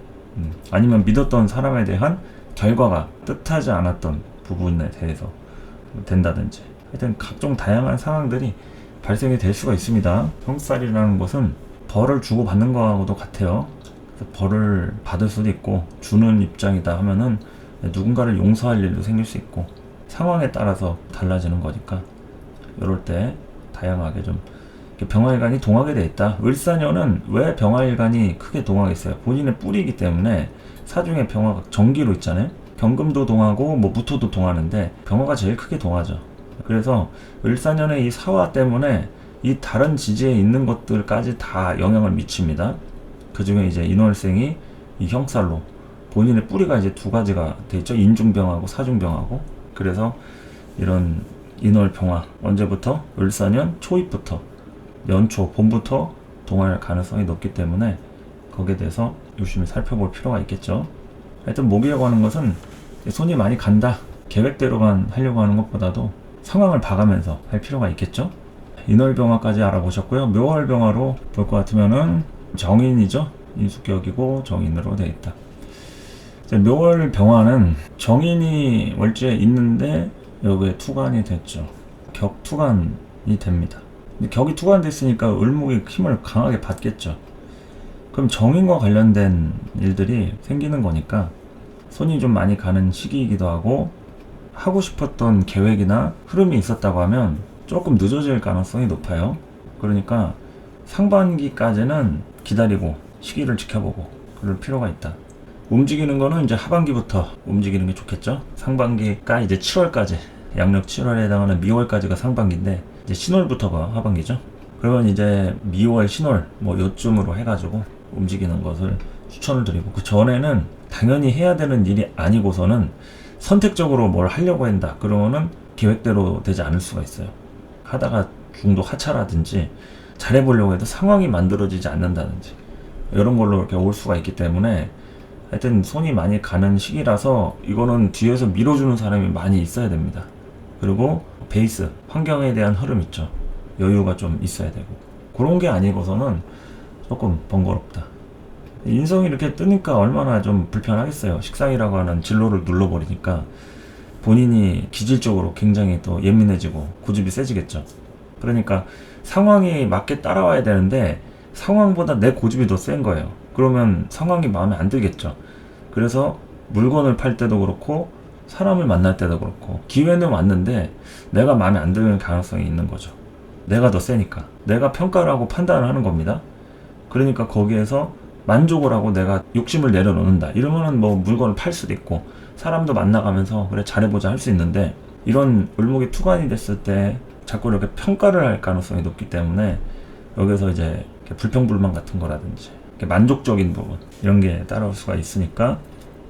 아니면 믿었던 사람에 대한 결과가 뜻하지 않았던 부분에 대해서 된다든지, 하여튼 각종 다양한 상황들이 발생이 될 수가 있습니다. 형살이라는 것은 벌을 주고 받는 거하고도 같아요. 벌을 받을 수도 있고 주는 입장이다 하면은 누군가를 용서할 일도 생길 수 있고 상황에 따라서 달라지는 거니까 이럴 때 다양하게 좀 병화일간이 동하게 돼 있다. 을사년은 왜 병화일간이 크게 동하겠어요? 본인의 뿌리이기 때문에 사중에 병화가 정기로 있잖아요. 경금도 동하고 뭐 무토도 동하는데 병화가 제일 크게 동하죠. 그래서 을사년의 이 사화 때문에 이 다른 지지에 있는 것들까지 다 영향을 미칩니다. 그 중에 이제 인월생이 이 형살로 본인의 뿌리가 이제 두 가지가 돼 있죠. 인중병하고 사중병하고. 그래서 이런 인월병화 언제부터? 을사년 초입부터 연초 봄부터 동할 가능성이 높기 때문에 거기에 대해서 유심히 살펴볼 필요가 있겠죠. 하여튼 목이라고 하는 것은 손이 많이 간다, 계획대로만 하려고 하는 것보다도 상황을 봐가면서 할 필요가 있겠죠. 인월병화까지 알아보셨고요. 묘월병화로 볼 것 같으면은 정인이죠. 인수격이고 정인으로 되어 있다. 묘월 병화는 정인이 월지에 있는데 여기에 투관이 됐죠. 격투관이 됩니다. 근데 격이 투관됐으니까 을목이 힘을 강하게 받겠죠. 그럼 정인과 관련된 일들이 생기는 거니까 손이 좀 많이 가는 시기이기도 하고, 하고 싶었던 계획이나 흐름이 있었다고 하면 조금 늦어질 가능성이 높아요. 그러니까 상반기까지는 기다리고 시기를 지켜보고 그럴 필요가 있다. 움직이는 거는 이제 하반기부터 움직이는 게 좋겠죠. 상반기가 이제 7월까지, 양력 7월에 해당하는 미월까지가 상반기인데, 이제 신월부터가 하반기죠. 그러면 이제 미월, 신월 뭐 요쯤으로 해가지고 움직이는 것을 추천을 드리고, 그 전에는 당연히 해야 되는 일이 아니고서는 선택적으로 뭘 하려고 한다 그러면은 계획대로 되지 않을 수가 있어요. 하다가 중도 하차라든지 잘해보려고 해도 상황이 만들어지지 않는다든지 이런 걸로 이렇게 올 수가 있기 때문에, 하여튼 손이 많이 가는 시기라서 이거는 뒤에서 밀어주는 사람이 많이 있어야 됩니다. 그리고 베이스, 환경에 대한 흐름 있죠. 여유가 좀 있어야 되고, 그런 게 아니고서는 조금 번거롭다. 인성이 이렇게 뜨니까 얼마나 좀 불편하겠어요. 식상이라고 하는 진로를 눌러버리니까 본인이 기질적으로 굉장히 또 예민해지고 고집이 세지겠죠. 그러니까 상황이 맞게 따라와야 되는데 상황보다 내 고집이 더 센 거예요. 그러면 상황이 마음에 안 들겠죠. 그래서 물건을 팔 때도 그렇고 사람을 만날 때도 그렇고 기회는 왔는데 내가 마음에 안 드는 가능성이 있는 거죠. 내가 더 세니까. 내가 평가를 하고 판단을 하는 겁니다. 그러니까 거기에서 만족을 하고 내가 욕심을 내려놓는다 이러면은 뭐 물건을 팔 수도 있고 사람도 만나가면서 그래 잘해보자 할 수 있는데, 이런 을목이 투관이 됐을 때 자꾸 이렇게 평가를 할 가능성이 높기 때문에 여기서 이제 불평불만 같은 거라든지 만족적인 부분 이런 게 따라올 수가 있으니까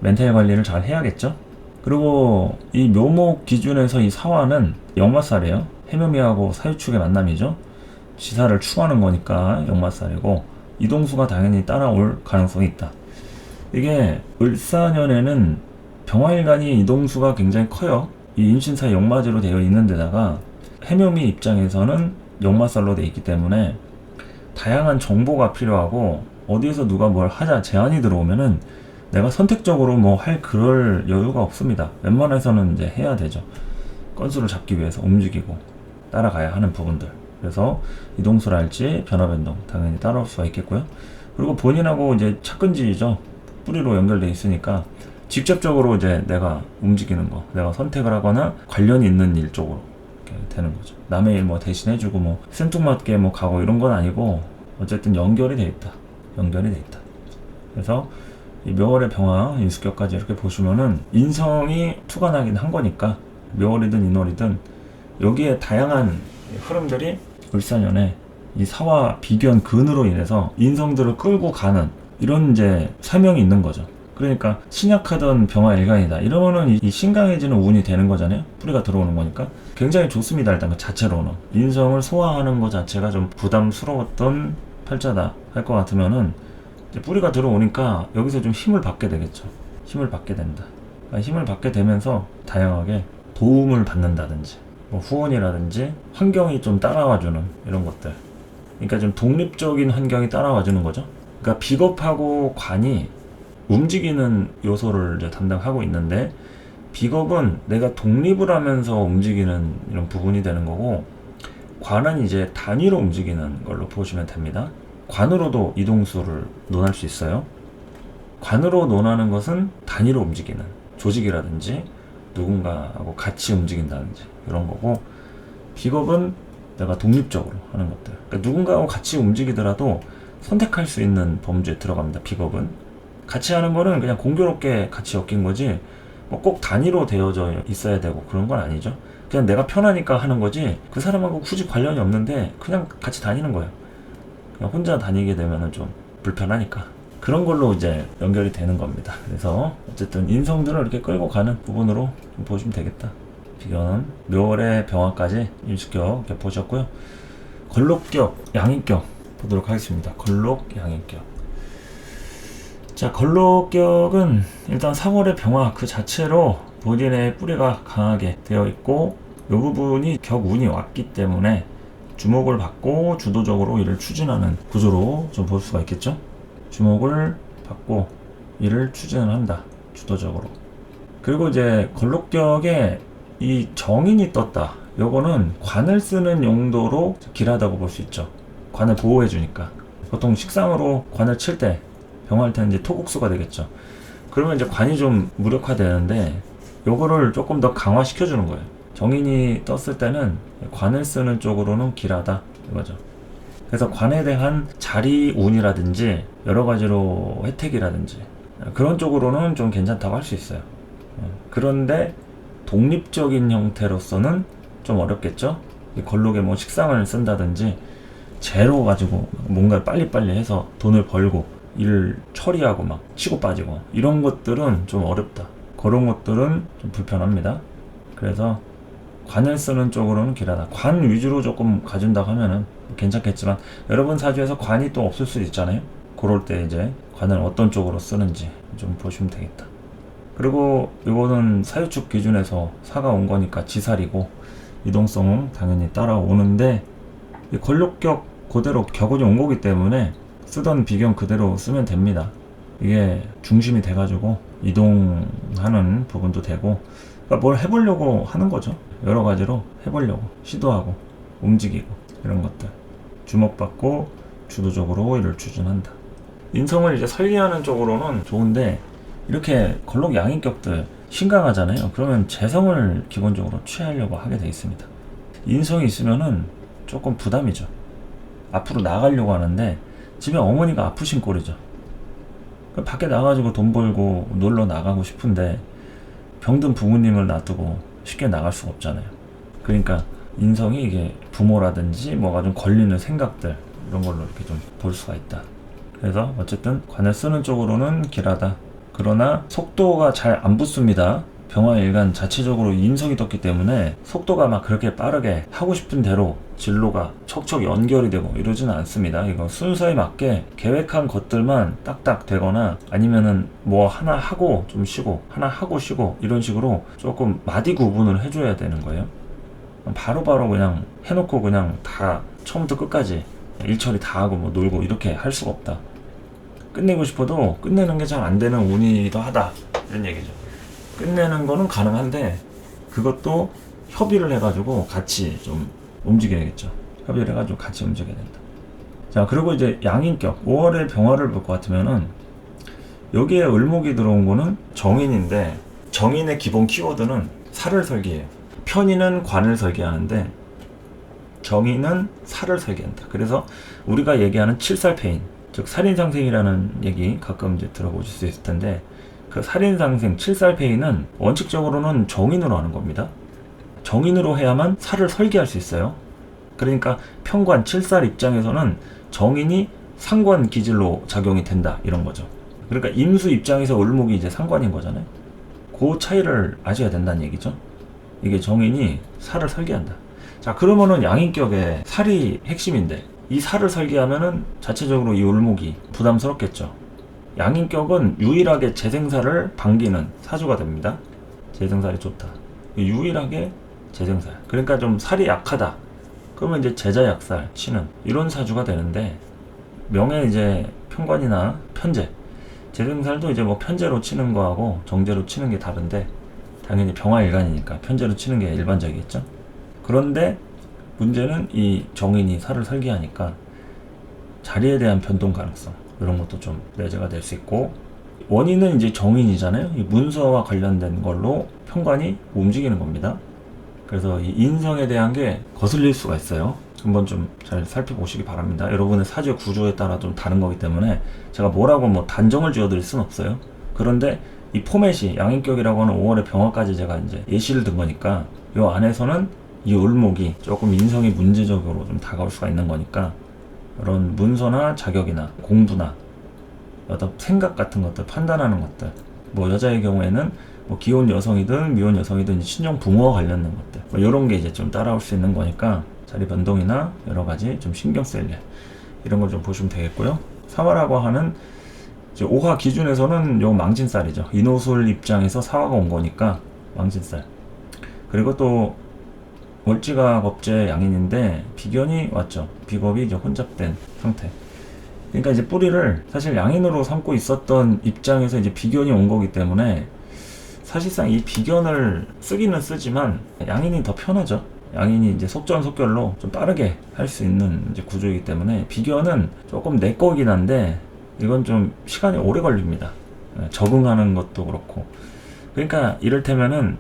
멘탈 관리를 잘 해야겠죠. 그리고 이 묘목 기준에서 이 사화는 역마살이에요. 해묘미하고 사유축의 만남이죠. 지사를 추구하는 거니까 역마살이고, 이동수가 당연히 따라올 가능성이 있다. 이게 을사년에는 병화일간이 이동수가 굉장히 커요. 이 인신사 역마지로 되어 있는 데다가 해묘미 입장에서는 역마살로 되어 있기 때문에 다양한 정보가 필요하고, 어디에서 누가 뭘 하자 제안이 들어오면은 내가 선택적으로 뭐 할 그럴 여유가 없습니다. 웬만해서는 이제 해야 되죠. 건수를 잡기 위해서 움직이고 따라가야 하는 부분들. 그래서 이동수랄지 변화변동 당연히 따라올 수가 있겠고요. 그리고 본인하고 이제 착근지죠. 뿌리로 연결되어 있으니까 직접적으로 이제 내가 움직이는 거, 내가 선택을 하거나 관련이 있는 일 쪽으로 이렇게 되는 거죠. 남의 일 뭐 대신해주고 뭐 생뚱맞게 뭐 가고 이런 건 아니고 어쨌든 연결이 돼 있다. 연결이 돼 있다. 그래서 이 묘월의 병화, 인수격까지 이렇게 보시면은 인성이 투관하긴 한 거니까 묘월이든 인월이든 여기에 다양한 흐름들이 을사년에 이 사화 비견 근으로 인해서 인성들을 끌고 가는 이런 이제 사명이 있는 거죠. 그러니까 신약하던 병화 일간이다 이러면은 이 신강해지는 운이 되는 거잖아요. 뿌리가 들어오는 거니까 굉장히 좋습니다. 일단 그 자체로는 인성을 소화하는 것 자체가 좀 부담스러웠던 팔자다 할 것 같으면은 이제 뿌리가 들어오니까 여기서 좀 힘을 받게 되겠죠. 힘을 받게 된다. 그러니까 힘을 받게 되면서 다양하게 도움을 받는다든지 뭐 후원이라든지 환경이 좀 따라와주는 이런 것들. 그러니까 좀 독립적인 환경이 따라와주는 거죠. 그러니까 비겁하고 관이 움직이는 요소를 이제 담당하고 있는데, 비겁은 내가 독립을 하면서 움직이는 이런 부분이 되는 거고, 관은 이제 단위로 움직이는 걸로 보시면 됩니다. 관으로도 이동수를 논할 수 있어요. 관으로 논하는 것은 단위로 움직이는 조직이라든지 누군가하고 같이 움직인다든지 이런 거고, 비겁은 내가 독립적으로 하는 것들. 그러니까 누군가하고 같이 움직이더라도 선택할 수 있는 범주에 들어갑니다. 비겁은 같이 하는 거는 그냥 공교롭게 같이 엮인 거지 뭐 꼭 단위로 되어져 있어야 되고 그런 건 아니죠. 그냥 내가 편하니까 하는 거지 그 사람하고 굳이 관련이 없는데 그냥 같이 다니는 거예요. 그냥 혼자 다니게 되면은 좀 불편하니까 그런 걸로 이제 연결이 되는 겁니다. 그래서 어쨌든 인성들을 이렇게 끌고 가는 부분으로 좀 보시면 되겠다. 비견, 묘월의 병화까지 인수격 이렇게 보셨고요. 걸록격, 양인격 보도록 하겠습니다. 걸록, 양인격. 자, 걸록격은 일단 3월의 병화 그 자체로 본인의 뿌리가 강하게 되어 있고 이 부분이 격운이 왔기 때문에 주목을 받고 주도적으로 일을 추진하는 구조로 좀 볼 수가 있겠죠. 주목을 받고 일을 추진한다. 주도적으로. 그리고 이제 걸록격에 이 정인이 떴다. 요거는 관을 쓰는 용도로 길하다고 볼 수 있죠. 관을 보호해 주니까. 보통 식상으로 관을 칠 때 병할 때는 이제 토국수가 되겠죠. 그러면 이제 관이 좀 무력화되는데 요거를 조금 더 강화시켜 주는 거예요. 정인이 떴을 때는 관을 쓰는 쪽으로는 길하다 이거죠. 그래서 관에 대한 자리 운이라든지 여러 가지로 혜택이라든지 그런 쪽으로는 좀 괜찮다고 할 수 있어요. 그런데 독립적인 형태로서는 좀 어렵겠죠. 걸록에 뭐 식상을 쓴다든지 재로 가지고 뭔가 빨리빨리 해서 돈을 벌고 일을 처리하고 막 치고 빠지고 이런 것들은 좀 어렵다. 그런 것들은 좀 불편합니다. 그래서 관을 쓰는 쪽으로는 길하다. 관 위주로 조금 가준다고 하면은 괜찮겠지만 여러분 사주에서 관이 또 없을 수도 있잖아요. 그럴 때 이제 관을 어떤 쪽으로 쓰는지 좀 보시면 되겠다. 그리고 이거는 사유축 기준에서 사가 온 거니까 지살이고 이동성은 당연히 따라오는데 이 걸록격 그대로 격운이 온 거기 때문에 쓰던 비경 그대로 쓰면 됩니다. 이게 중심이 돼가지고 이동하는 부분도 되고 그러니까 뭘 해보려고 하는 거죠. 여러 가지로 해보려고 시도하고 움직이고 이런 것들 주목받고 주도적으로 일을 추진한다. 인성을 이제 설계하는 쪽으로는 좋은데 이렇게 걸록 양인격들 신강하잖아요. 그러면 재성을 기본적으로 취하려고 하게 돼 있습니다. 인성이 있으면은 조금 부담이죠. 앞으로 나가려고 하는데 집에 어머니가 아프신 꼴이죠. 밖에 나가지고 돈 벌고 놀러 나가고 싶은데 병든 부모님을 놔두고 쉽게 나갈 수가 없잖아요. 그러니까 인성이 이게 부모라든지 뭐가 좀 걸리는 생각들 이런 걸로 이렇게 좀 볼 수가 있다. 그래서 어쨌든 관을 쓰는 쪽으로는 길하다. 그러나 속도가 잘 안 붙습니다. 병화일간 자체적으로 인성이 떴기 때문에 속도가 막 그렇게 빠르게 하고 싶은 대로 진로가 척척 연결이 되고 이러지는 않습니다. 이거 순서에 맞게 계획한 것들만 딱딱 되거나 아니면은 뭐 하나 하고 좀 쉬고 하나 하고 쉬고 이런 식으로 조금 마디 구분을 해줘야 되는 거예요. 바로바로 그냥 해놓고 그냥 다 처음부터 끝까지 일 처리 다 하고 뭐 놀고 이렇게 할 수가 없다. 끝내고 싶어도 끝내는 게 잘 안 되는 운이기도 하다 이런 얘기죠. 끝내는 거는 가능한데 그것도 협의를 해가지고 같이 좀 움직여야겠죠. 협의를 해가지고 같이 움직여야 된다. 자, 그리고 이제 양인격 5월에 병화를 볼 것 같으면은 여기에 을목이 들어온 거는 정인인데 정인의 기본 키워드는 살을 설계해요. 편인은 관을 설계하는데 정인은 살을 설계한다. 그래서 우리가 얘기하는 칠살패인 즉 살인상생이라는 얘기 가끔 이제 들어보실 수 있을 텐데 그 살인상생 칠살패인은 원칙적으로는 정인으로 하는 겁니다. 정인으로 해야만 살을 설계할 수 있어요. 그러니까 편관 칠살 입장에서는 정인이 상관 기질로 작용이 된다 이런 거죠. 그러니까 임수 입장에서 을목이 이제 상관인 거잖아요. 그 차이를 아셔야 된다는 얘기죠. 이게 정인이 살을 설계한다. 자, 그러면은 양인격의 살이 핵심인데 이 살을 설계하면은 자체적으로 이 을목이 부담스럽겠죠. 양인격은 유일하게 재생살을 반기는 사주가 됩니다. 재생살이 좋다. 유일하게 재생살. 그러니까 좀 살이 약하다. 그러면 이제 제자약살 치는 이런 사주가 되는데 명예 이제 편관이나 편재. 재생살도 이제 뭐 편재로 치는 거하고 정제로 치는 게 다른데 당연히 병화일간이니까 편재로 치는 게 일반적이겠죠. 그런데 문제는 이 정인이 살을 설계하니까 자리에 대한 변동 가능성 이런 것도 좀 내재가 될 수 있고 원인은 이제 정인이잖아요. 이 문서와 관련된 걸로 편관이 움직이는 겁니다. 그래서 이 인성에 대한 게 거슬릴 수가 있어요. 한번 좀 잘 살펴보시기 바랍니다. 여러분의 사주의 구조에 따라 좀 다른 거기 때문에 제가 뭐라고 뭐 단정을 지어드릴 수는 없어요. 그런데 이 포맷이 양인격이라고 하는 5월의 병화까지 제가 이제 예시를 든 거니까 이 안에서는 이 을목이 조금 인성이 문제적으로 좀 다가올 수가 있는 거니까 이런 문서나 자격이나 공부나 어떤 생각 같은 것들 판단하는 것들 뭐 여자의 경우에는 뭐 기혼 여성이든 미혼 여성이든 친정 부모와 관련된 것들 뭐 이런 게 이제 좀 따라올 수 있는 거니까 자리 변동이나 여러 가지 좀 신경 쓸 일 이런 걸 좀 보시면 되겠고요. 사화라고 하는 이제 5화 기준에서는 요 망진살이죠. 인호술 입장에서 사화가 온 거니까 망진살. 그리고 또 월지각 업체 양인인데 비견이 왔죠. 비겁이 이제 혼잡된 상태. 그러니까 이제 뿌리를 사실 양인으로 삼고 있었던 입장에서 이제 비견이 온 거기 때문에 사실상 이 비견을 쓰기는 쓰지만 양인이 더 편하죠. 양인이 이제 속전속결로 좀 빠르게 할 수 있는 이제 구조이기 때문에 비견은 조금 내 거긴 한데 이건 좀 시간이 오래 걸립니다. 적응하는 것도 그렇고. 그러니까 이를테면은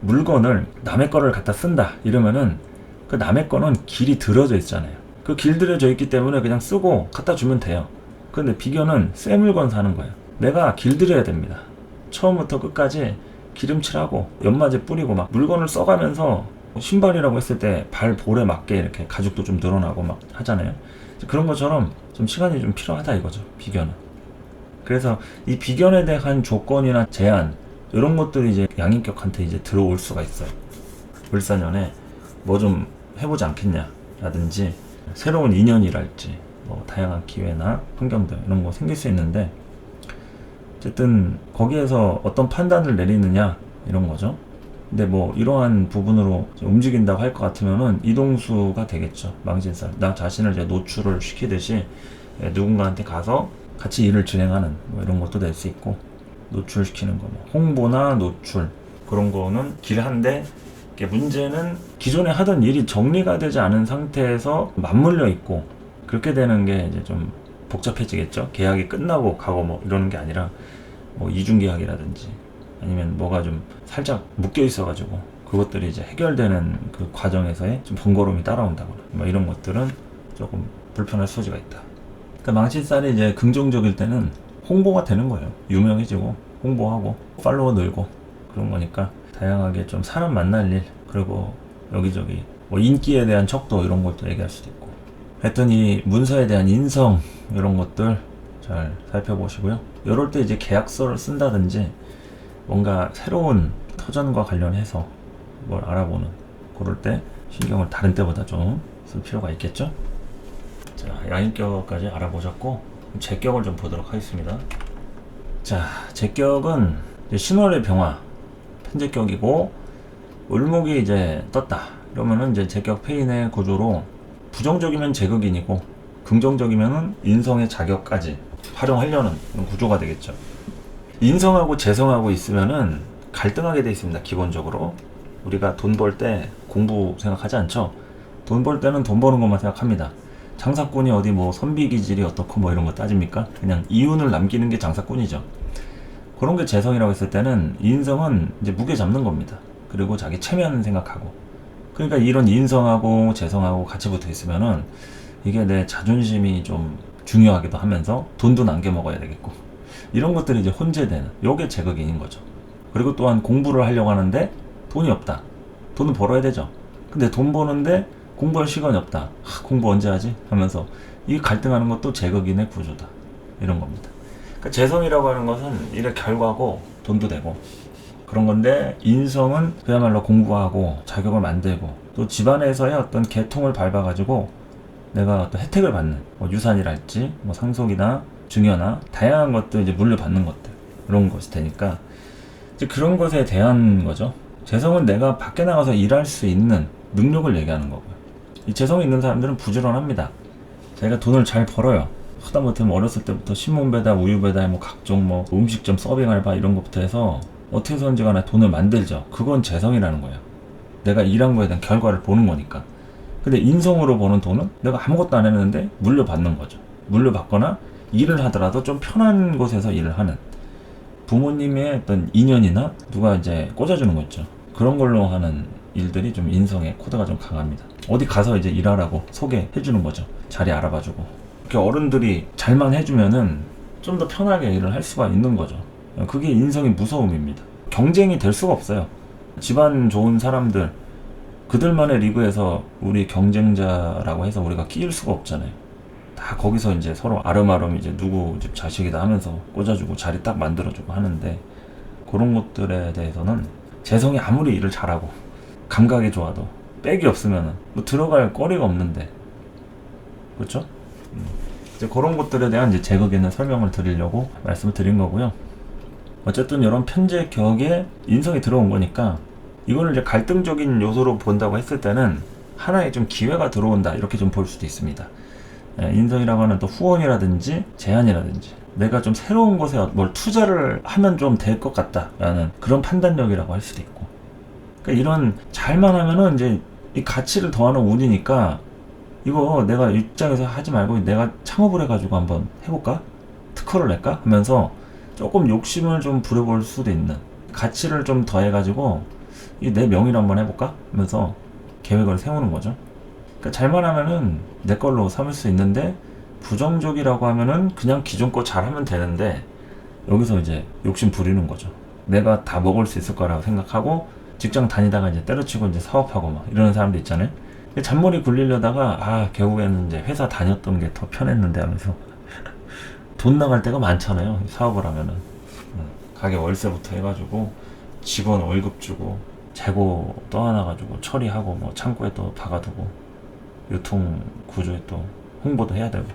물건을 남의 거를 갖다 쓴다 이러면은 그 남의 거는 길이 들어져 있잖아요. 그 길들여져 있기 때문에 그냥 쓰고 갖다 주면 돼요. 근데 비견은 새 물건 사는 거예요. 내가 길들여야 됩니다. 처음부터 끝까지 기름칠하고 연마제 뿌리고 막 물건을 써가면서 신발이라고 했을 때 발 볼에 맞게 이렇게 가죽도 좀 늘어나고 막 하잖아요. 그런 것처럼 좀 시간이 좀 필요하다 이거죠. 비견은. 그래서 이 비견에 대한 조건이나 제한 이런 것들이 이제 양인격한테 이제 들어올 수가 있어요. 을사년에 뭐 좀 해보지 않겠냐 라든지 새로운 인연이랄지 뭐 다양한 기회나 환경들 이런 거 생길 수 있는데 어쨌든 거기에서 어떤 판단을 내리느냐 이런 거죠. 근데 뭐 이러한 부분으로 움직인다고 할 것 같으면은 이동수가 되겠죠. 망신살. 나 자신을 이제 노출을 시키듯이 누군가한테 가서 같이 일을 진행하는 뭐 이런 것도 될 수 있고 노출시키는 거, 뭐 홍보나 노출 그런 거는 길한데 문제는 기존에 하던 일이 정리가 되지 않은 상태에서 맞물려 있고 그렇게 되는 게 이제 좀 복잡해지겠죠. 계약이 끝나고 가고 뭐 이러는 게 아니라 뭐 이중계약이라든지 아니면 뭐가 좀 살짝 묶여 있어가지고 그것들이 이제 해결되는 그 과정에서의 좀 번거로움이 따라온다거나 뭐 이런 것들은 조금 불편할 소지가 있다. 그러니까 망신살이 이제 긍정적일 때는 홍보가 되는 거예요. 유명해지고 홍보하고 팔로워 늘고 그런 거니까 다양하게 좀 사람 만날 일 그리고 여기저기 뭐 인기에 대한 척도 이런 것도 얘기할 수도 있고 하여튼 이 문서에 대한 인성 이런 것들 잘 살펴보시고요. 이럴 때 이제 계약서를 쓴다든지 뭔가 새로운 터전과 관련해서 뭘 알아보는 그럴 때 신경을 다른 때보다 좀 쓸 필요가 있겠죠. 자, 양인격까지 알아보셨고 제격을 좀 보도록 하겠습니다. 자, 제격은 신월의 병화 편제격이고 을목이 이제 떴다 이러면은 이제 제격 폐인의 구조로 부정적이면 제극인이고 긍정적이면은 인성의 자격까지 활용하려는 그런 구조가 되겠죠. 인성하고 재성하고 있으면은 갈등하게 돼 있습니다. 기본적으로 우리가 돈 벌 때 공부 생각하지 않죠. 돈 벌 때는 돈 버는 것만 생각합니다. 장사꾼이 어디 뭐 선비기질이 어떻고 뭐 이런 거 따집니까? 그냥 이윤을 남기는 게 장사꾼이죠. 그런 게 재성이라고 했을 때는 인성은 이제 무게 잡는 겁니다. 그리고 자기 체면 생각하고. 그러니까 이런 인성하고 재성하고 같이 붙어 있으면은 이게 내 자존심이 좀 중요하기도 하면서 돈도 남겨 먹어야 되겠고 이런 것들이 이제 혼재되는 요게 제극인인 거죠. 그리고 또한 공부를 하려고 하는데 돈이 없다. 돈을 벌어야 되죠. 근데 돈 버는데 공부할 시간이 없다. 공부 언제 하지? 하면서 이 갈등하는 것도 제극인의 구조다. 이런 겁니다. 그러니까 재성이라고 하는 것은 일의 결과고 돈도 되고 그런 건데 인성은 그야말로 공부하고 자격을 만들고 또 집안에서의 어떤 계통을 밟아가지고 내가 어떤 혜택을 받는 뭐 유산이랄지 뭐 상속이나 증여나 다양한 것도 이제 물려받는 것들 이런 것이 되니까 이제 그런 것에 대한 거죠. 재성은 내가 밖에 나가서 일할 수 있는 능력을 얘기하는 거고요. 이 재성이 있는 사람들은 부지런합니다. 자기가 돈을 잘 벌어요. 하다못해 뭐 어렸을 때부터 신문 배달, 우유 배달, 뭐 각종 뭐 음식점 서빙 알바 이런 것부터 해서 어떻게 해서든지 간에 돈을 만들죠. 그건 재성이라는 거예요. 내가 일한 거에 대한 결과를 보는 거니까. 근데 인성으로 버는 돈은 내가 아무것도 안 했는데 물려받는 거죠. 물려받거나 일을 하더라도 좀 편한 곳에서 일을 하는 부모님의 어떤 인연이나 누가 이제 꽂아주는 거 있죠. 그런 걸로 하는 일들이 좀 인성의 코드가 좀 강합니다. 어디 가서 이제 일하라고 소개해주는 거죠. 자리 알아봐주고. 이렇게 어른들이 잘만 해주면은 좀 더 편하게 일을 할 수가 있는 거죠. 그게 인성의 무서움입니다. 경쟁이 될 수가 없어요. 집안 좋은 사람들, 그들만의 리그에서 우리 경쟁자라고 해서 우리가 끼일 수가 없잖아요. 다 거기서 이제 서로 아름아름 이제 누구 집 자식이다 하면서 꽂아주고 자리 딱 만들어주고 하는데 그런 것들에 대해서는 재성이 아무리 일을 잘하고 감각이 좋아도 백이 없으면 뭐 들어갈 거리가 없는데 그렇죠? 이제 그런 것들에 대한 이제 제극에는 설명을 드리려고 말씀을 드린 거고요. 어쨌든 이런 편제격에 인성이 들어온 거니까 이거를 이제 갈등적인 요소로 본다고 했을 때는 하나의 좀 기회가 들어온다 이렇게 좀 볼 수도 있습니다. 인성이라고 하는 또 후원이라든지 제안이라든지 내가 좀 새로운 곳에 뭘 투자를 하면 좀 될 것 같다라는 그런 판단력이라고 할 수도 있고, 그러니까 이런 잘만 하면은 이제 이 가치를 더하는 운이니까 이거 내가 입장에서 하지 말고 내가 창업을 해가지고 한번 해볼까? 특허를 낼까? 하면서 조금 욕심을 좀 부려볼 수도 있는, 가치를 좀 더해가지고 내 명의로 한번 해볼까? 하면서 계획을 세우는 거죠. 그러니까 잘만 하면은 내 걸로 삼을 수 있는데, 부정적이라고 하면은 그냥 기존 거 잘하면 되는데 여기서 이제 욕심 부리는 거죠. 내가 다 먹을 수 있을 거라고 생각하고 직장 다니다가 이제 때려치고 이제 사업하고 막 이러는 사람도 있잖아요. 잔머리 굴리려다가 결국에는 이제 회사 다녔던 게 더 편했는데 하면서 돈 나갈 때가 많잖아요. 사업을 하면은 가게 월세부터 해가지고 직원 월급 주고 재고 떠안아가지고 처리하고 뭐 창고에 또 박아두고 유통 구조에 또 홍보도 해야 되고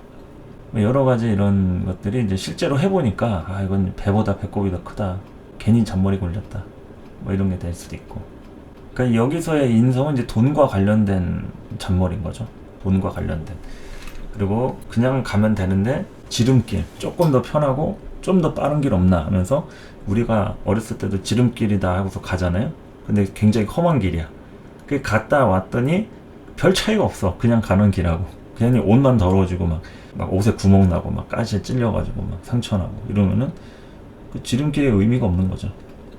여러 가지 이런 것들이 이제 실제로 해보니까 이건 배보다 배꼽이 더 크다, 괜히 잔머리 굴렸다, 뭐 이런 게 될 수도 있고. 그러니까 여기서의 인성은 이제 돈과 관련된 잔머리인 거죠. 돈과 관련된. 그리고 그냥 가면 되는데 지름길, 조금 더 편하고 좀 더 빠른 길 없나 하면서, 우리가 어렸을 때도 지름길이다 하고서 가잖아요. 근데 굉장히 험한 길이야. 그 갔다 왔더니 별 차이가 없어. 그냥 가는 길하고. 그냥 옷만 더러워지고 막 옷에 구멍 나고 막 가시에 찔려가지고 막 상처나고 이러면은 그 지름길의 의미가 없는 거죠.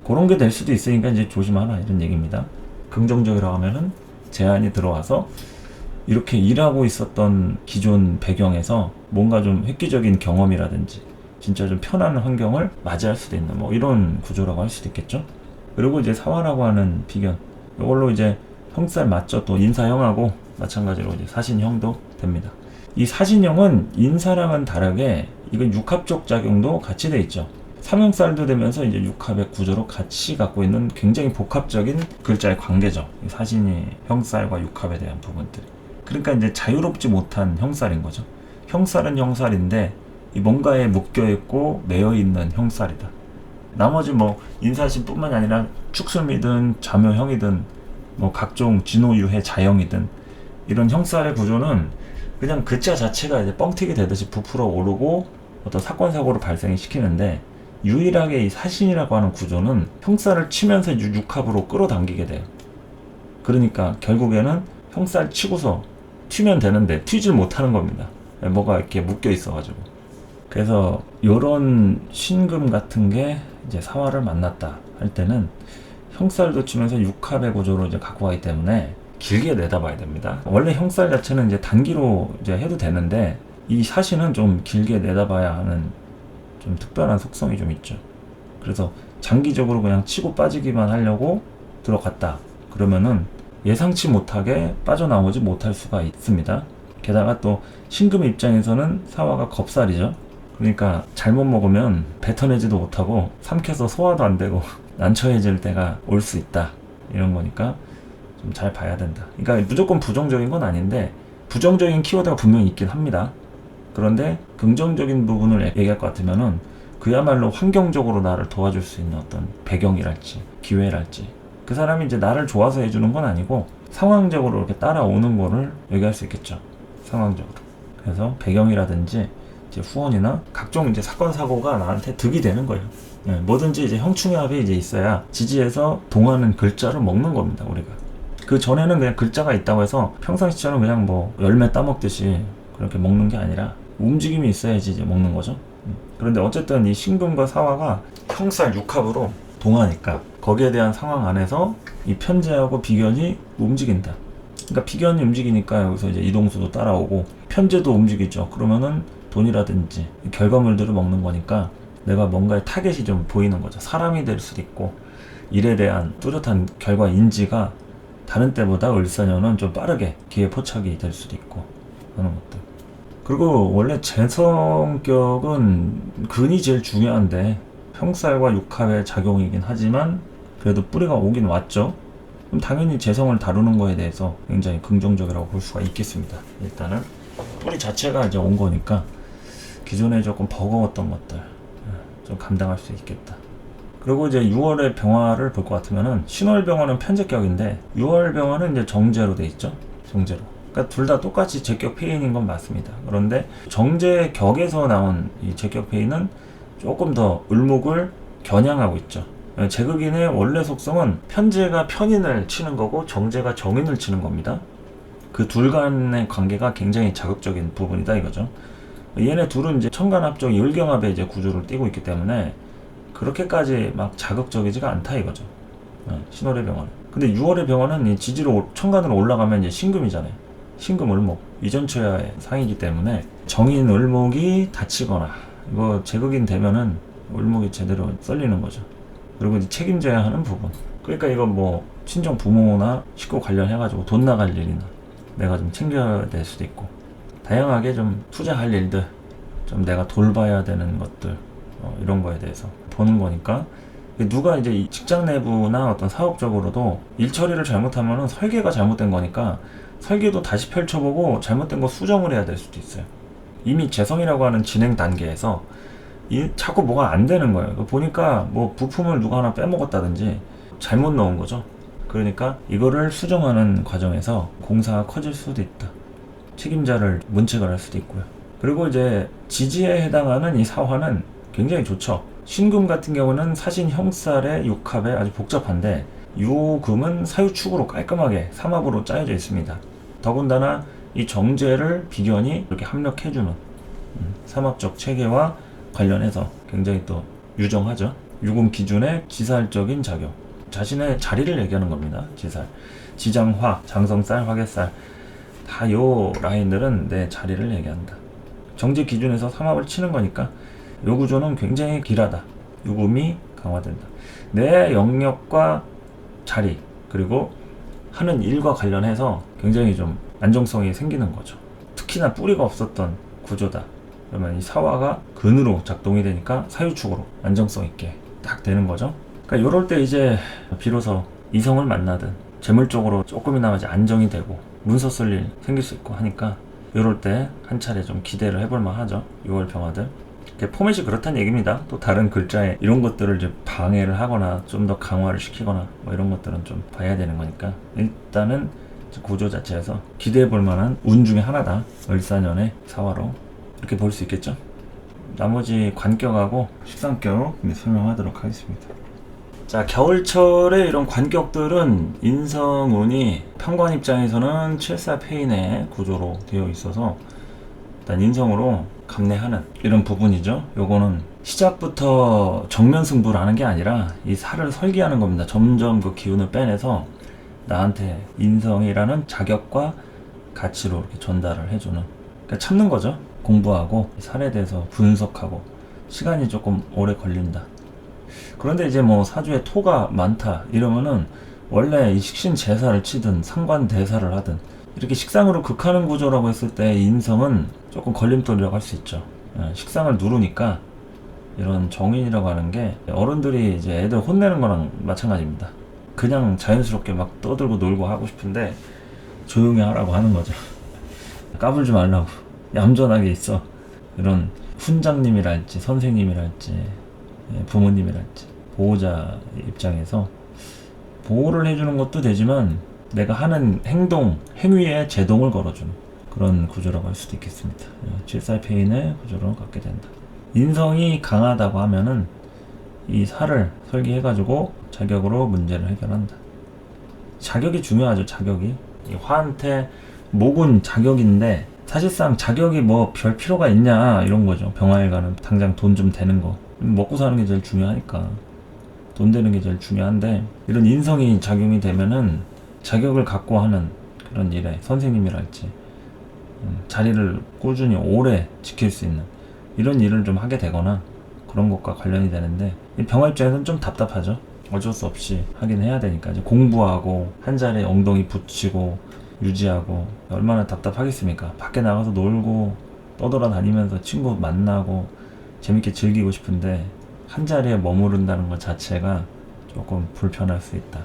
그런 게 될 수도 있으니까 이제 조심하라 이런 얘기입니다. 긍정적이라고 하면은 제안이 들어와서 이렇게 일하고 있었던 기존 배경에서 뭔가 좀 획기적인 경험이라든지 진짜 좀 편한 환경을 맞이할 수도 있는 뭐 이런 구조라고 할 수도 있겠죠. 그리고 이제 사화라고 하는 비견, 이걸로 이제 형살 맞죠. 또 인사형하고 마찬가지로 이제 사신형도 됩니다. 이 사신형은 인사랑은 다르게 이건 육합적 작용도 같이 돼 있죠. 삼형살도 되면서 이제 육합의 구조로 같이 갖고 있는 굉장히 복합적인 글자의 관계죠. 사신이 형살과 육합에 대한 부분들. 그러니까 이제 자유롭지 못한 형살인 거죠. 형살은 형살인데 이 뭔가에 묶여 있고 매여 있는 형살이다. 나머지 뭐 인사신뿐만 아니라 축술미든 자묘형이든 뭐 각종 진호유해 자형이든 이런 형살의 구조는 그냥 글자 자체가 이제 뻥튀기 되듯이 부풀어 오르고 어떤 사건 사고를 발생시키는데, 유일하게 이 사신이라고 하는 구조는 형살을 치면서 육합으로 끌어당기게 돼요. 그러니까 결국에는 형살 치고서 튀면 되는데 튀질 못하는 겁니다. 뭐가 이렇게 묶여 있어가지고. 그래서 요런 신금 같은 게 이제 사화를 만났다 할 때는 형살도 치면서 육합의 구조로 이제 갖고 가기 때문에 길게 내다봐야 됩니다. 원래 형살 자체는 이제 단기로 이제 해도 되는데 이 사신은 좀 길게 내다봐야 하는 좀 특별한 속성이 좀 있죠. 그래서 장기적으로 그냥 치고 빠지기만 하려고 들어갔다 그러면은 예상치 못하게 빠져나오지 못할 수가 있습니다. 게다가 또 신금 입장에서는 사화가 겁살이죠. 그러니까 잘못 먹으면 뱉어내지도 못하고 삼켜서 소화도 안 되고 난처해질 때가 올 수 있다, 이런 거니까 좀 잘 봐야 된다. 그러니까 무조건 부정적인 건 아닌데 부정적인 키워드가 분명히 있긴 합니다. 그런데 긍정적인 부분을 얘기할 것 같으면은 그야말로 환경적으로 나를 도와줄 수 있는 어떤 배경이랄지 기회랄지, 그 사람이 이제 나를 좋아서 해주는 건 아니고 상황적으로 이렇게 따라오는 거를 얘기할 수 있겠죠. 상황적으로. 그래서 배경이라든지 이제 후원이나 각종 이제 사건 사고가 나한테 득이 되는 거예요. 뭐든지 이제 형충합이 이제 있어야 지지해서 동하는 글자를 먹는 겁니다, 우리가. 그 전에는 그냥 글자가 있다고 해서 평상시처럼 그냥 뭐 열매 따먹듯이 그렇게 먹는 게 아니라 움직임이 있어야지 이제 먹는 거죠. 그런데 어쨌든 이 신금과 사화가 형살 육합으로 동하니까 거기에 대한 상황 안에서 이 편제하고 비견이 움직인다. 그러니까 비견이 움직이니까 여기서 이제 이동수도 따라오고 편제도 움직이죠. 그러면은 돈이라든지 결과물들을 먹는 거니까 내가 뭔가의 타겟이 좀 보이는 거죠. 사람이 될 수도 있고 일에 대한 뚜렷한 결과 인지가 다른 때보다 을사년은 좀 빠르게 기회 포착이 될 수도 있고 하는 것들. 그리고 원래 제 성격은 근이 제일 중요한데 형살과 육합의 작용이긴 하지만 그래도 뿌리가 오긴 왔죠. 그럼 당연히 재성을 다루는 거에 대해서 굉장히 긍정적이라고 볼 수가 있겠습니다. 일단은 뿌리 자체가 이제 온 거니까 기존에 조금 버거웠던 것들 좀 감당할 수 있겠다. 그리고 이제 6월의 병화를 볼 것 같으면은 신월 병화는 편제격인데 6월 병화는 이제 정제로 돼 있죠. 정제로. 그러니까 둘 다 똑같이 제격 폐인인 건 맞습니다. 그런데 정제격에서 나온 이 제격 폐인은 조금 더 을목을 겨냥하고 있죠. 제극인의 원래 속성은 편제가 편인을 치는 거고 정제가 정인을 치는 겁니다. 그 둘 간의 관계가 굉장히 자극적인 부분이다 이거죠. 얘네 둘은 이제 천간합종 을경합의 이제 구조를 띠고 있기 때문에 그렇게까지 막 자극적이지가 않다 이거죠. 신월의 병화는. 근데 6월의 병화는 이 지지로 천간으로 올라가면 이제 신금이잖아요. 신금 을목 이전처야의 상이기 때문에 정인 을목이 다치거나 이거 제극인 되면은 을목이 제대로 썰리는 거죠. 그리고 이제 책임져야 하는 부분. 그러니까 이거 뭐 친정 부모나 식구 관련해가지고 돈 나갈 일이나 내가 좀 챙겨야 될 수도 있고 다양하게 좀 투자할 일들 좀 내가 돌봐야 되는 것들 이런 거에 대해서 보는 거니까 누가 이제 이 직장 내부나 어떤 사업적으로도 일 처리를 잘못하면은 설계가 잘못된 거니까 설계도 다시 펼쳐보고 잘못된 거 수정을 해야 될 수도 있어요. 이미 재성이라고 하는 진행 단계에서 자꾸 뭐가 안 되는 거예요. 보니까 뭐 부품을 누가 하나 빼먹었다든지 잘못 넣은 거죠. 그러니까 이거를 수정하는 과정에서 공사가 커질 수도 있다. 책임자를 문책을 할 수도 있고요. 그리고 이제 지지에 해당하는 이 사화는 굉장히 좋죠. 신금 같은 경우는 사신 형살의 육합에 아주 복잡한데 유금은 사유축으로 깔끔하게 삼합으로 짜여져 있습니다. 더군다나 이 정제를 비견이 이렇게 합력해주는 삼합적 체계와 관련해서 굉장히 또 유정하죠. 유금 기준의 지살적인 작용. 자신의 자리를 얘기하는 겁니다. 지살. 지장화, 장성살, 화개살. 다 요 라인들은 내 자리를 얘기한다. 정제 기준에서 삼합을 치는 거니까 요 구조는 굉장히 길하다. 유금이 강화된다. 내 영역과 자리 그리고 하는 일과 관련해서 굉장히 좀 안정성이 생기는 거죠. 특히나 뿌리가 없었던 구조다. 그러면 이 사화가 근으로 작동이 되니까 사유축으로 안정성 있게 딱 되는 거죠. 그러니까 요럴 때 이제 비로소 이성을 만나든 재물적으로 조금이나마 이제 안정이 되고 문서 쓸 일 생길 수 있고 하니까 요럴 때 한 차례 좀 기대를 해볼 만하죠. 6월 병화들. 포맷이 그렇다는 얘기입니다. 또 다른 글자에 이런 것들을 이제 방해를 하거나 좀 더 강화를 시키거나 뭐 이런 것들은 좀 봐야 되는 거니까 일단은 구조 자체에서 기대해 볼 만한 운 중에 하나다. 을사년의 사화로 이렇게 볼 수 있겠죠. 나머지 관격하고 식상격 설명하도록 하겠습니다. 자, 겨울철의 이런 관격들은 인성운이 평관 입장에서는 7사패인의 구조로 되어 있어서 일단 인성으로 감내하는 이런 부분이죠. 요거는 시작부터 정면 승부를 하는 게 아니라 이 살을 설계하는 겁니다. 점점 그 기운을 빼내서 나한테 인성이라는 자격과 가치로 이렇게 전달을 해주는, 그러니까 참는 거죠. 공부하고 살에 대해서 분석하고 시간이 조금 오래 걸린다. 그런데 이제 뭐 사주에 토가 많다 이러면은 원래 이 식신 제사를 치든 상관 대사를 하든 이렇게 식상으로 극하는 구조라고 했을 때 인성은 조금 걸림돌이라고 할 수 있죠. 식상을 누르니까 이런 정인이라고 하는 게 어른들이 이제 애들 혼내는 거랑 마찬가지입니다. 그냥 자연스럽게 막 떠들고 놀고 하고 싶은데 조용히 하라고 하는 거죠. 까불지 말라고, 얌전하게 있어. 이런 훈장님이랄지 선생님이랄지 부모님이랄지 보호자 입장에서 보호를 해주는 것도 되지만 내가 하는 행동, 행위에 제동을 걸어주는 그런 구조라고 할 수도 있겠습니다. 7살패인의 구조로 갖게 된다. 인성이 강하다고 하면은 이 살을 설계해가지고 자격으로 문제를 해결한다. 자격이 중요하죠. 자격이. 이 화한테 목은 자격인데 사실상 자격이 뭐 별 필요가 있냐 이런 거죠. 병화일가는 당장 돈 좀 되는 거, 먹고 사는 게 제일 중요하니까 돈 되는 게 제일 중요한데, 이런 인성이 작용이 되면은 자격을 갖고 하는 그런 일에 선생님이랄지 자리를 꾸준히 오래 지킬 수 있는 이런 일을 좀 하게 되거나 그런 것과 관련이 되는데, 이 병화 입장에서는 좀 답답하죠. 어쩔 수 없이 하긴 해야 되니까 이제 공부하고 한 자리에 엉덩이 붙이고 유지하고 얼마나 답답하겠습니까. 밖에 나가서 놀고 떠돌아다니면서 친구 만나고 재밌게 즐기고 싶은데 한 자리에 머무른다는 것 자체가 조금 불편할 수 있다.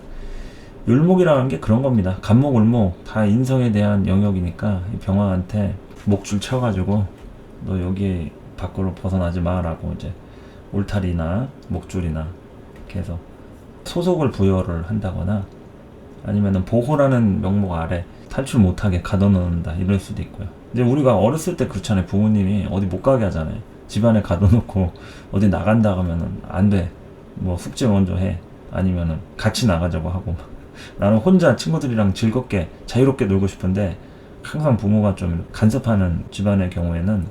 율목이라는 게 그런 겁니다. 간목, 을목 다 인성에 대한 영역이니까 이 병화한테 목줄 쳐가지고 너 여기 밖으로 벗어나지 마라고 이제 울타리나 목줄이나 이렇게 해서 소속을 부여를 한다거나 아니면은 보호라는 명목 아래 탈출 못하게 가둬놓는다 이럴 수도 있고요. 이제 우리가 어렸을 때 그렇잖아요. 부모님이 어디 못 가게 하잖아요. 집안에 가둬놓고 어디 나간다 하면은 안 돼. 뭐 숙제 먼저 해. 아니면은 같이 나가자고 하고 막. 나는 혼자 친구들이랑 즐겁게 자유롭게 놀고 싶은데 항상 부모가 좀 간섭하는 집안의 경우에는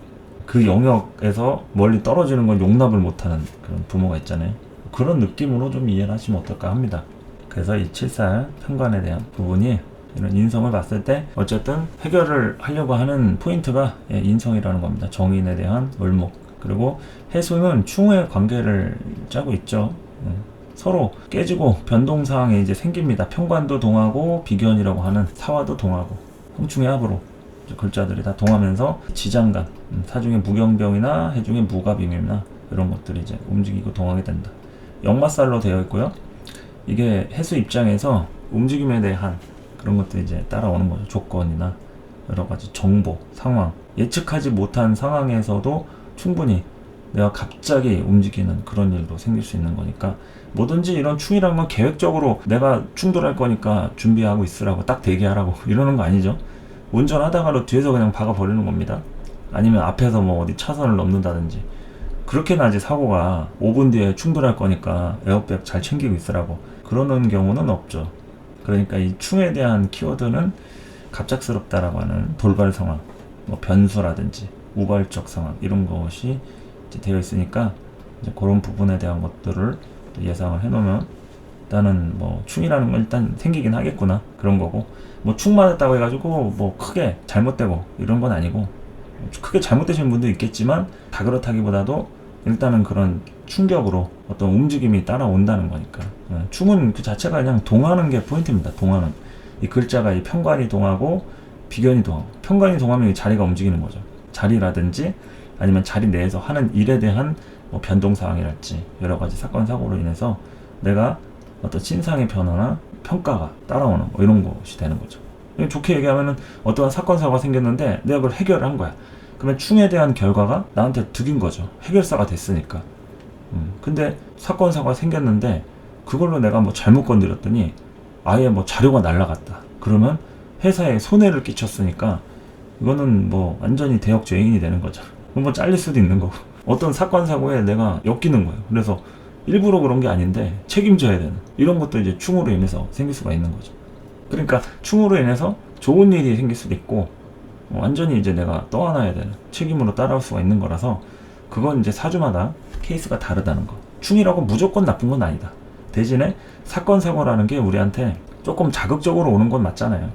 그 영역에서 멀리 떨어지는 건 용납을 못하는 그런 부모가 있잖아요. 그런 느낌으로 좀 이해를 하시면 어떨까 합니다. 그래서 이 7살 편관에 대한 부분이 이런 인성을 봤을 때 어쨌든 해결을 하려고 하는 포인트가 인성이라는 겁니다. 정인에 대한 을목. 그리고 해수는 충의 관계를 짜고 있죠. 서로 깨지고 변동사항이 이제 생깁니다. 편관도 동하고 비견이라고 하는 사화도 동하고 홍충의 합으로 글자들이 다 동하면서 지장간, 사중의 무경병이나 해중의 무가빙이나 이런 것들이 이제 움직이고 동하게 된다. 역마살로 되어 있고요. 이게 해수 입장에서 움직임에 대한 그런 것들이 이제 따라오는 거죠. 조건이나 여러 가지 정보, 상황, 예측하지 못한 상황에서도 충분히 내가 갑자기 움직이는 그런 일도 생길 수 있는 거니까 뭐든지 이런 충이라는 건 계획적으로 내가 충돌할 거니까 준비하고 있으라고 딱 대기하라고 이러는 거 아니죠. 운전하다가도 뒤에서 그냥 박아버리는 겁니다. 아니면 앞에서 뭐 어디 차선을 넘는다든지 그렇게 나지 사고가 5분 뒤에 충돌할 거니까 에어백 잘 챙기고 있으라고 그러는 경우는 없죠. 그러니까 이 충에 대한 키워드는 갑작스럽다라고 하는 돌발 상황, 뭐 변수라든지 우발적 상황 이런 것이 이제 되어 있으니까 이제 그런 부분에 대한 것들을 예상을 해놓으면 일단은 뭐 충이라는 건 일단 생기긴 하겠구나 그런 거고 뭐 충 맞았다고 해가지고 뭐 크게 잘못되고 이런 건 아니고 크게 잘못되신 분도 있겠지만 다 그렇다기보다도 일단은 그런 충격으로 어떤 움직임이 따라온다는 거니까 충은 그 자체가 그냥 동하는 게 포인트입니다. 동하는 이 글자가 이 편관이 동하고 비견이 동하고 편관이 동하면 이 자리가 움직이는 거죠. 자리라든지 아니면 자리 내에서 하는 일에 대한 뭐 변동사항이랄지 여러 가지 사건 사고로 인해서 내가 어떤 신상의 변화나 평가가 따라오는 뭐 이런 것이 되는 거죠. 좋게 얘기하면은 어떠한 사건 사고가 생겼는데 내가 그걸 해결을 한 거야. 그러면 충에 대한 결과가 나한테 득인 거죠. 해결사가 됐으니까. 근데 사건 사고가 생겼는데 그걸로 내가 뭐 잘못 건드렸더니 아예 뭐 자료가 날라갔다. 그러면 회사에 손해를 끼쳤으니까 이거는 뭐 완전히 대역죄인이 되는 거죠. 뭐 잘릴 수도 있는 거고. 어떤 사건 사고에 내가 엮이는 거예요. 그래서 일부러 그런 게 아닌데 책임져야 되는 이런 것도 이제 충으로 인해서 생길 수가 있는 거죠. 그러니까 충으로 인해서 좋은 일이 생길 수도 있고 완전히 이제 내가 떠안아야 되는 책임으로 따라올 수가 있는 거라서 그건 이제 사주마다 케이스가 다르다는 거. 충이라고 무조건 나쁜 건 아니다. 대신에 사건 사고라는 게 우리한테 조금 자극적으로 오는 건 맞잖아요.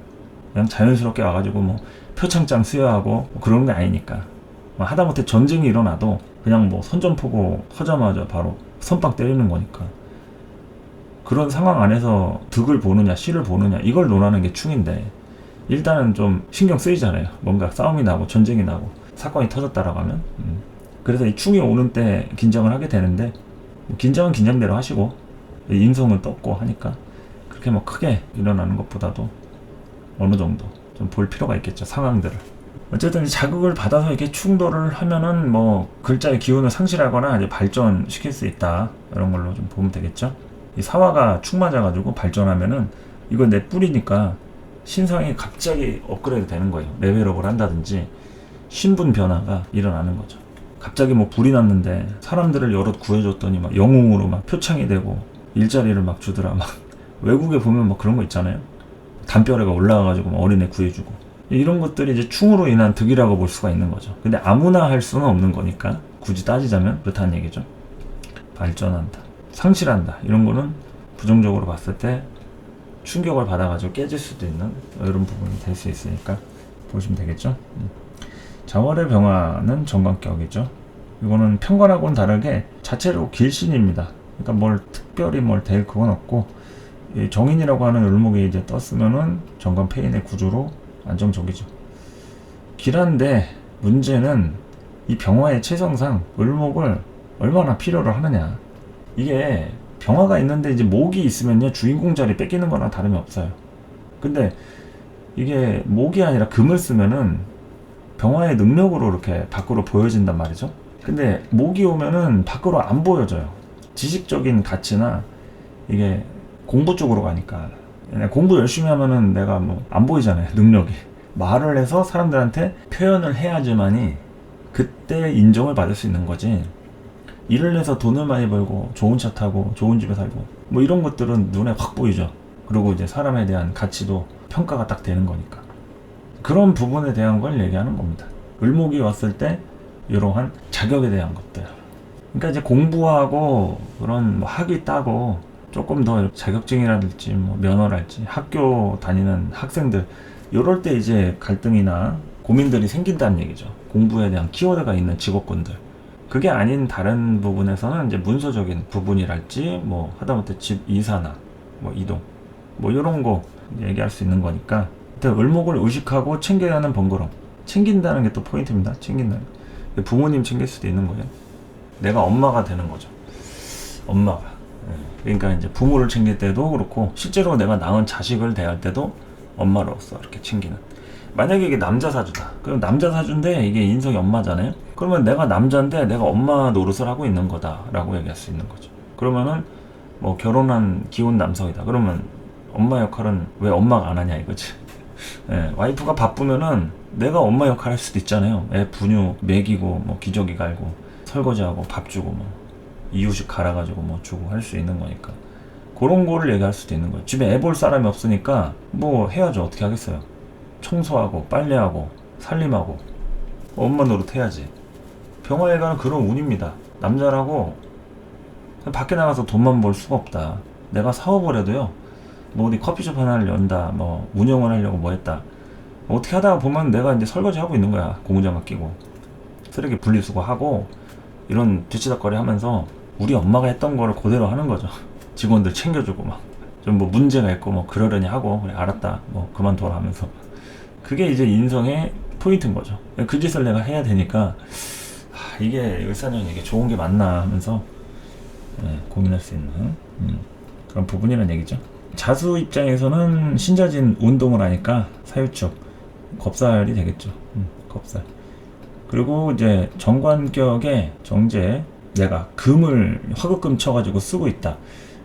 그냥 자연스럽게 와가지고 뭐 표창장 수여하고 뭐 그런 게 아니니까 하다못해 전쟁이 일어나도 그냥 뭐 선전포고 터자마자 바로 선빵 때리는 거니까 그런 상황 안에서 득을 보느냐 실을 보느냐 이걸 논하는 게 충인데 일단은 좀 신경 쓰이잖아요. 뭔가 싸움이 나고 전쟁이 나고 사건이 터졌다라고 하면 그래서 이 충이 오는 때 긴장을 하게 되는데 긴장은 긴장대로 하시고 인성은 떴고 하니까 그렇게 뭐 크게 일어나는 것보다도 어느 정도 좀 볼 필요가 있겠죠. 상황들을. 어쨌든 자극을 받아서 이렇게 충돌을 하면은 뭐 글자의 기운을 상실하거나 이제 발전시킬 수 있다. 이런 걸로 좀 보면 되겠죠. 이 사화가 충 맞아가지고 발전하면은 이건 내 뿌리니까 신상이 갑자기 업그레이드 되는 거예요. 레벨업을 한다든지 신분 변화가 일어나는 거죠. 갑자기 뭐 불이 났는데 사람들을 여럿 구해줬더니 막 영웅으로 막 표창이 되고 일자리를 막 주더라. 막 외국에 보면 막 그런 거 있잖아요. 담벼락에 올라가가지고 막 어린애 구해주고 이런 것들이 이제 충으로 인한 득이라고 볼 수가 있는 거죠. 근데 아무나 할 수는 없는 거니까 굳이 따지자면 그렇다는 얘기죠. 발전한다, 상실한다 이런 거는 부정적으로 봤을 때 충격을 받아가지고 깨질 수도 있는 이런 부분이 될 수 있으니까 보시면 되겠죠. 자월의 병화는 정관격이죠. 이거는 편관하고는 다르게 자체로 길신입니다. 그러니까 뭘 특별히 뭘 될 그건 없고 이 정인이라고 하는 을목이 이제 떴으면은 정관 폐인의 구조로 안정적이죠. 길한데 문제는 이 병화의 체성상 을목을 얼마나 필요로 하느냐. 이게 병화가 있는데 이제 목이 있으면요 주인공 자리 뺏기는 거랑 다름이 없어요. 근데 이게 목이 아니라 금을 쓰면은 병화의 능력으로 이렇게 밖으로 보여진단 말이죠. 근데 목이 오면은 밖으로 안 보여져요. 지식적인 가치나 이게 공부 쪽으로 가니까. 공부 열심히 하면은 내가 뭐 안 보이잖아요, 능력이. 말을 해서 사람들한테 표현을 해야지만이 그때 인정을 받을 수 있는 거지. 일을 해서 돈을 많이 벌고 좋은 차 타고 좋은 집에 살고 뭐 이런 것들은 눈에 확 보이죠. 그리고 이제 사람에 대한 가치도 평가가 딱 되는 거니까. 그런 부분에 대한 걸 얘기하는 겁니다. 을목이 왔을 때 이러한 자격에 대한 것들. 그러니까 이제 공부하고 그런 뭐 학위 따고 조금 더 자격증이라든지 뭐 면허랄지 학교 다니는 학생들 이럴 때 이제 갈등이나 고민들이 생긴다는 얘기죠. 공부에 대한 키워드가 있는 직업군들. 그게 아닌 다른 부분에서는 이제 문서적인 부분이랄지 뭐 하다못해 집 이사나 뭐 이동 뭐 이런 거 얘기할 수 있는 거니까. 을목을 의식하고 챙겨야 하는 번거로움. 챙긴다는 게 또 포인트입니다. 챙긴다는 거. 부모님 챙길 수도 있는 거예요. 내가 엄마가 되는 거죠. 엄마가. 그러니까 이제 부모를 챙길 때도 그렇고 실제로 내가 낳은 자식을 대할 때도 엄마로서 이렇게 챙기는. 만약에 이게 남자 사주다. 그럼 남자 사주인데 이게 인성이 엄마잖아요. 그러면 내가 남자인데 내가 엄마 노릇을 하고 있는 거다라고 얘기할 수 있는 거죠. 그러면은 뭐 결혼한 기혼 남성이다. 그러면 엄마 역할은 왜 엄마가 안 하냐 이거지. 와이프가 바쁘면은 내가 엄마 역할 할 수도 있잖아요. 애 분유 먹이고 뭐 기저귀 갈고 설거지하고 밥 주고 뭐 이유식 갈아가지고 뭐 주고 할 수 있는 거니까. 그런 거를 얘기할 수도 있는 거예요. 집에 애 볼 사람이 없으니까 뭐 해야죠. 어떻게 하겠어요. 청소하고 빨래하고 살림하고 엄마 노릇 해야지. 병화에 가는 그런 운입니다. 남자라고 밖에 나가서 돈만 벌 수가 없다. 내가 사업을 해도요, 뭐 어디 커피숍 하나를 연다, 뭐 운영을 하려고 뭐 했다, 어떻게 하다가 보면 내가 이제 설거지 하고 있는 거야. 고무장갑 끼고 쓰레기 분리수거하고 이런 뒤치다거리 하면서 우리 엄마가 했던 거를 그대로 하는 거죠. 직원들 챙겨주고 막 좀 뭐 문제가 있고 뭐 그러려니 하고 그래 알았다 뭐 그만둬라 하면서. 그게 이제 인성의 포인트인 거죠. 그 짓을 내가 해야 되니까 이게 을사년이 이게 좋은 게 맞나 하면서 고민할 수 있는 그런 부분이라는 얘기죠. 자수 입장에서는 신자진 운동을 하니까 사유축 겁살이 되겠죠. 겁살. 그리고 이제 정관격에 정제 내가 금을 화급금 쳐가지고 쓰고 있다.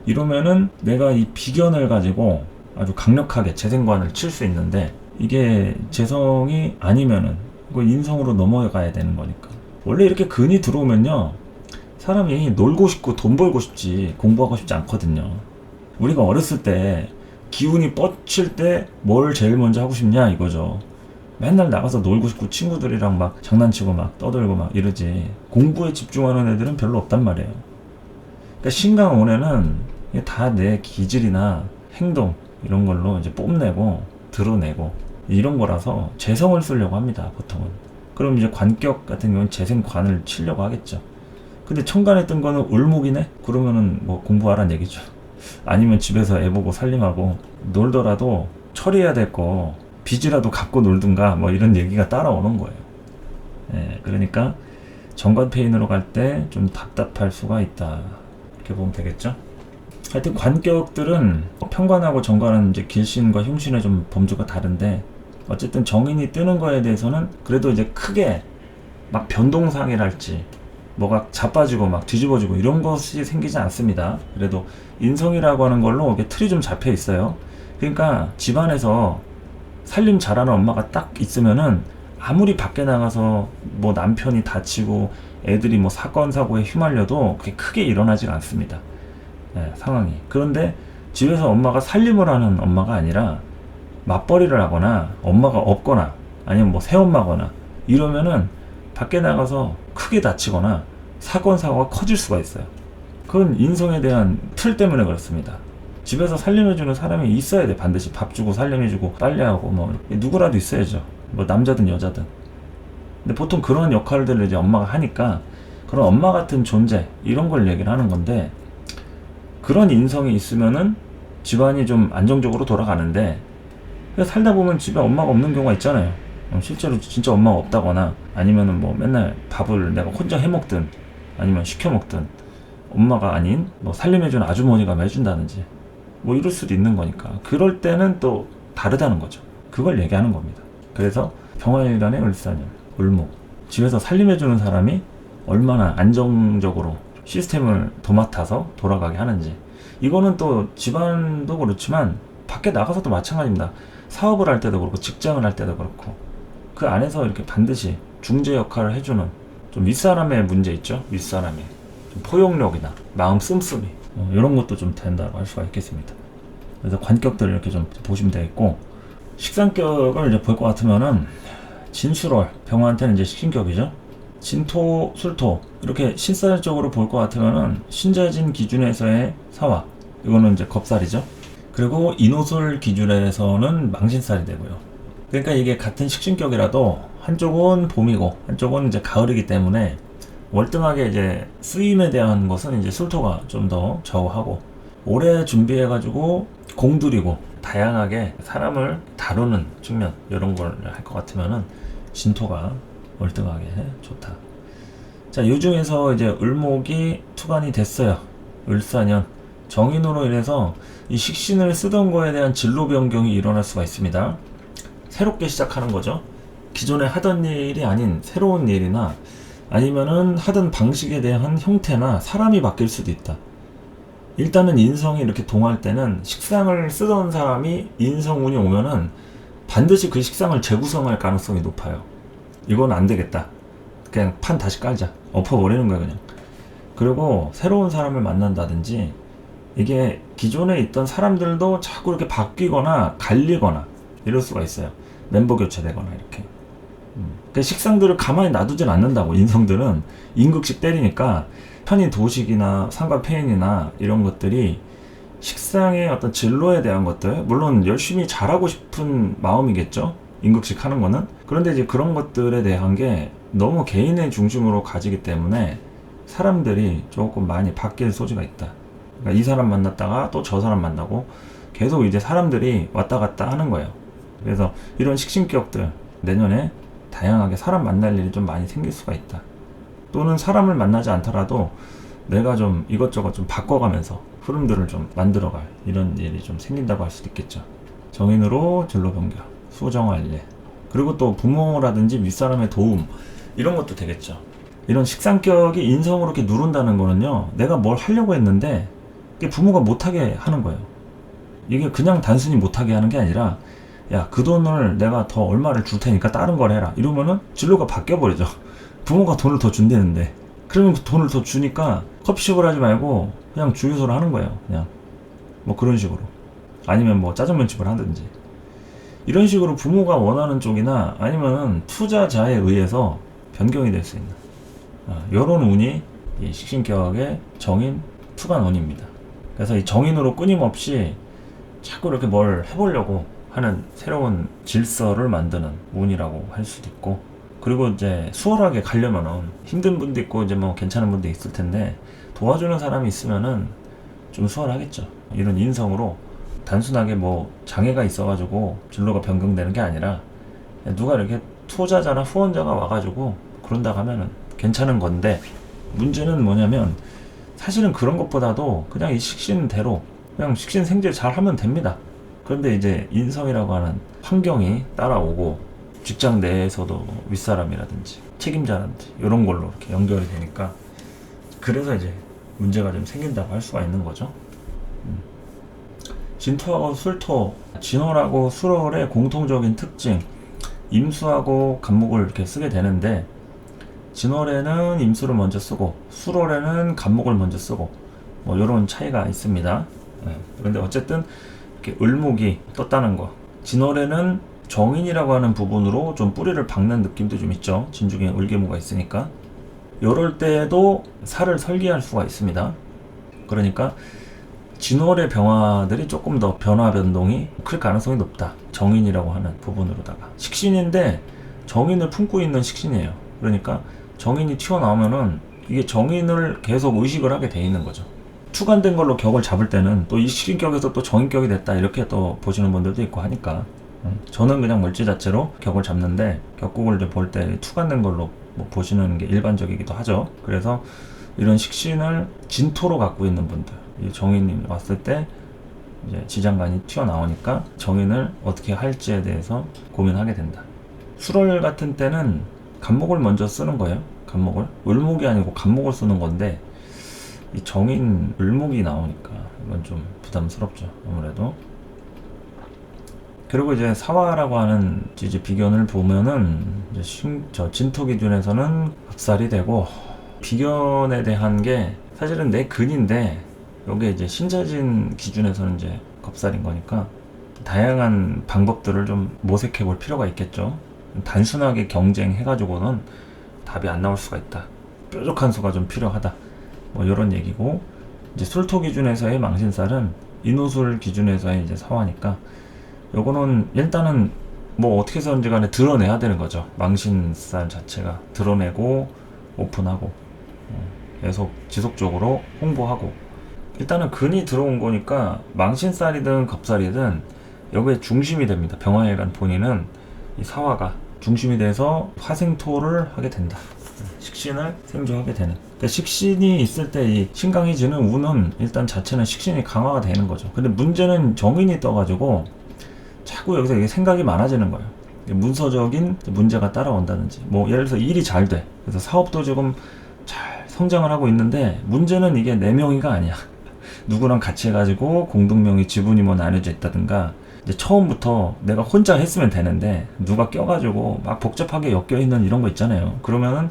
이러면은 내가 이 비견을 가지고 아주 강력하게 재생관을 칠 수 있는데, 이게 재성이 아니면은 이거 인성으로 넘어가야 되는 거니까. 원래 이렇게 근이 들어오면요, 사람이 놀고 싶고 돈 벌고 싶지 공부하고 싶지 않거든요. 우리가 어렸을 때 기운이 뻗칠 때 뭘 제일 먼저 하고 싶냐 이거죠. 맨날 나가서 놀고 싶고 친구들이랑 막 장난치고 막 떠들고 막 이러지, 공부에 집중하는 애들은 별로 없단 말이에요. 그러니까 신강원에는 다 내 기질이나 행동 이런 걸로 이제 뽐내고 드러내고 이런 거라서 재성을 쓰려고 합니다, 보통은. 그럼 이제 관격 같은 경우는 재생관을 치려고 하겠죠. 근데 천간에 뜬 거는 을목이네? 그러면은 뭐 공부하라는 얘기죠. 아니면 집에서 애 보고 살림하고 놀더라도 처리해야 될 거 빚이라도 갚고 놀든가 뭐 이런 얘기가 따라오는 거예요. 그러니까 정관페인으로 갈 때 좀 답답할 수가 있다, 이렇게 보면 되겠죠. 하여튼 관격들은 편관하고 정관은 이제 길신과 흉신의 좀 범주가 다른데, 어쨌든 정인이 뜨는 거에 대해서는 그래도 이제 크게 막 변동상이랄지 뭐가 자빠지고 막 뒤집어지고 이런 것이 생기지 않습니다. 그래도 인성이라고 하는 걸로 이게 틀이 좀 잡혀 있어요. 그러니까 집안에서 살림 잘하는 엄마가 딱 있으면은 아무리 밖에 나가서 뭐 남편이 다치고 애들이 뭐 사건 사고에 휘말려도 그게 크게 일어나지가 않습니다. 상황이. 그런데 집에서 엄마가 살림을 하는 엄마가 아니라 맞벌이를 하거나 엄마가 없거나 아니면 뭐 새엄마거나 이러면은 밖에 나가서 크게 다치거나 사건 사고가 커질 수가 있어요. 그건 인성에 대한 틀 때문에 그렇습니다. 집에서 살림해주는 사람이 있어야 돼. 반드시 밥 주고 살림해주고 빨래하고 뭐 누구라도 있어야죠. 뭐 남자든 여자든. 근데 보통 그런 역할들을 이제 엄마가 하니까 그런 엄마 같은 존재 이런 걸 얘기를 하는 건데, 그런 인성이 있으면은 집안이 좀 안정적으로 돌아가는데, 살다 보면 집에 엄마가 없는 경우가 있잖아요. 실제로 진짜 엄마가 없다거나 아니면은 뭐 맨날 밥을 내가 혼자 해먹든 아니면 시켜 먹든 엄마가 아닌 뭐 살림해주는 아주머니가 해준다든지 뭐 이럴 수도 있는 거니까, 그럴 때는 또 다르다는 거죠. 그걸 얘기하는 겁니다. 그래서 병화일간의 을사년, 을목, 집에서 살림해주는 사람이 얼마나 안정적으로 시스템을 도맡아서 돌아가게 하는지, 이거는 또 집안도 그렇지만 밖에 나가서도 마찬가지입니다. 사업을 할 때도 그렇고 직장을 할 때도 그렇고 그 안에서 이렇게 반드시 중재 역할을 해주는 좀 윗사람의 문제 있죠. 윗사람의 좀 포용력이나 마음 씀씀이 이런 것도 좀 된다고 할 수가 있겠습니다. 그래서 관격들을 이렇게 좀 보시면 되겠고, 식상격을 이제 볼 것 같으면은 진술월 병화한테는 이제 식신격이죠. 진토, 술토 이렇게 신살적으로 볼 것 같으면은 신자진 기준에서의 사화, 이거는 이제 겁살이죠. 그리고 인호술 기준에서는 망신살이 되고요. 그러니까 이게 같은 식신격이라도 한쪽은 봄이고 한쪽은 이제 가을이기 때문에 월등하게 이제 쓰임에 대한 것은 이제 술토가 좀 더 좌우하고, 오래 준비해가지고 공들이고 다양하게 사람을 다루는 측면 이런 걸 할 것 같으면은 진토가 월등하게 좋다. 자, 이 중에서 이제 을목이 투관이 됐어요. 을사년 정인으로 인해서 이 식신을 쓰던 거에 대한 진로 변경이 일어날 수가 있습니다. 새롭게 시작하는 거죠. 기존에 하던 일이 아닌 새로운 일이나 아니면은 하던 방식에 대한 형태나 사람이 바뀔 수도 있다. 일단은 인성이 이렇게 동할 때는 식상을 쓰던 사람이 인성운이 오면은 반드시 그 식상을 재구성할 가능성이 높아요. 이건 안 되겠다. 그냥 판 다시 깔자. 엎어버리는 거야, 그냥. 그리고 새로운 사람을 만난다든지, 이게 기존에 있던 사람들도 자꾸 이렇게 바뀌거나 갈리거나 이럴 수가 있어요. 멤버 교체되거나 이렇게. 그 식상들을 가만히 놔두진 않는다고. 인성들은 임극식 때리니까 편인 도식이나 상관폐인이나 이런 것들이 식상의 어떤 진로에 대한 것들, 물론 열심히 잘하고 싶은 마음이겠죠, 임극식 하는 거는. 그런데 이제 그런 것들에 대한 게 너무 개인의 중심으로 가지기 때문에 사람들이 조금 많이 바뀔 소지가 있다. 그러니까 이 사람 만났다가 또 저 사람 만나고 계속 이제 사람들이 왔다 갔다 하는 거예요. 그래서 이런 식신격들 내년에 다양하게 사람 만날 일이 좀 많이 생길 수가 있다. 또는 사람을 만나지 않더라도 내가 좀 이것저것 좀 바꿔가면서 흐름들을 좀 만들어갈 이런 일이 좀 생긴다고 할 수도 있겠죠. 정인으로 진로 변경, 수정할례, 그리고 또 부모라든지 윗사람의 도움, 이런 것도 되겠죠. 이런 식상격이 인성으로 이렇게 누른다는 거는요, 내가 뭘 하려고 했는데 이게 부모가 못하게 하는 거예요. 이게 그냥 단순히 못하게 하는 게 아니라, 야, 그 돈을 내가 더 얼마를 줄 테니까 다른 걸 해라, 이러면은 진로가 바뀌어버리죠. 부모가 돈을 더 준다는데, 그러면 돈을 더 주니까 커피숍을 하지 말고 그냥 주유소를 하는 거예요. 그냥 뭐 그런 식으로. 아니면 뭐 짜장면집을 하든지, 이런 식으로 부모가 원하는 쪽이나 아니면은 투자자에 의해서 변경이 될 수 있는 이런 운이 이 식신격의 정인 투관운입니다. 그래서 이 정인으로 끊임없이 자꾸 이렇게 뭘 해보려고 하는 새로운 질서를 만드는 운이라고 할 수도 있고, 그리고 이제 수월하게 가려면은 힘든 분도 있고 이제 뭐 괜찮은 분도 있을 텐데 도와주는 사람이 있으면은 좀 수월하겠죠. 이런 인성으로 단순하게 뭐 장애가 있어가지고 진로가 변경되는 게 아니라 누가 이렇게 투자자나 후원자가 와가지고 그런다 하면은 괜찮은 건데, 문제는 뭐냐면 사실은 그런 것보다도 그냥 이 식신대로 그냥 식신 생제 잘 하면 됩니다. 그런데 이제 인성이라고 하는 환경이 따라오고 직장 내에서도 윗사람이라든지 책임자라든지 이런 걸로 이렇게 연결이 되니까, 그래서 이제 문제가 좀 생긴다고 할 수가 있는 거죠. 진토하고 술토, 진월하고 술월의 공통적인 특징, 임수하고 간목을 이렇게 쓰게 되는데, 진월에는 임수를 먼저 쓰고 술월에는 간목을 먼저 쓰고 뭐 이런 차이가 있습니다. 그런데 어쨌든 이렇게 을목이 떴다는 거, 진월에는 정인이라고 하는 부분으로 좀 뿌리를 박는 느낌도 좀 있죠. 진중에 을계무가 있으니까. 이럴 때도 살을 설계할 수가 있습니다. 그러니까 진월의 병화들이 조금 더 변화 변동이 클 가능성이 높다. 정인이라고 하는 부분으로다가 식신인데 정인을 품고 있는 식신이에요. 그러니까 정인이 튀어나오면은 이게 정인을 계속 의식을 하게 돼 있는 거죠. 투관된 걸로 격을 잡을 때는 또 이 식신격에서 또 정인격이 됐다, 이렇게 또 보시는 분들도 있고 하니까, 저는 그냥 물질 자체로 격을 잡는데 격국을 볼 때 투관된 걸로 뭐 보시는 게 일반적이기도 하죠. 그래서 이런 식신을 진토로 갖고 있는 분들, 이 정인이 왔을 때 이제 지장간이 튀어나오니까 정인을 어떻게 할지에 대해서 고민하게 된다. 술월 같은 때는 간목을 먼저 쓰는 거예요. 간목을. 을목이 아니고 간목을 쓰는 건데, 이 정인 을목이 나오니까 이건 좀 부담스럽죠, 아무래도. 그리고 이제 사화라고 하는 이제 비견을 보면은 이제 저 진토 기준에서는 합살이 되고, 비견에 대한 게 사실은 내 근인데 요게 이제 신자진 기준에서는 이제 겁살인 거니까 다양한 방법들을 좀 모색해 볼 필요가 있겠죠. 단순하게 경쟁해가지고는 답이 안 나올 수가 있다. 뾰족한 수가 좀 필요하다. 뭐 이런 얘기고, 이제 술토 기준에서의 망신살은 인호술 기준에서의 이제 사화니까 요거는 일단은 뭐 어떻게 해서든지 간에 드러내야 되는 거죠. 망신살 자체가 드러내고 오픈하고 계속 지속적으로 홍보하고, 일단은 근이 들어온 거니까 망신살이든 겁살이든 여기에 중심이 됩니다. 병화일간 본인은 이 사화가 중심이 돼서 화생토를 하게 된다. 식신을 생조하게 되는. 그러니까 식신이 있을 때 이 신강이 지는 운은 일단 자체는 식신이 강화가 되는 거죠. 근데 문제는 정인이 떠가지고 자꾸 여기서 이게 생각이 많아지는 거예요. 문서적인 문제가 따라온다든지, 뭐 예를 들어서 일이 잘 돼. 그래서 사업도 지금 잘 성장을 하고 있는데 문제는 이게 내 명의가 아니야. 누구랑 같이 해가지고 공동명의 지분이 뭐 나눠져 있다든가, 이제 처음부터 내가 혼자 했으면 되는데 누가 껴가지고 막 복잡하게 엮여있는 이런 거 있잖아요. 그러면은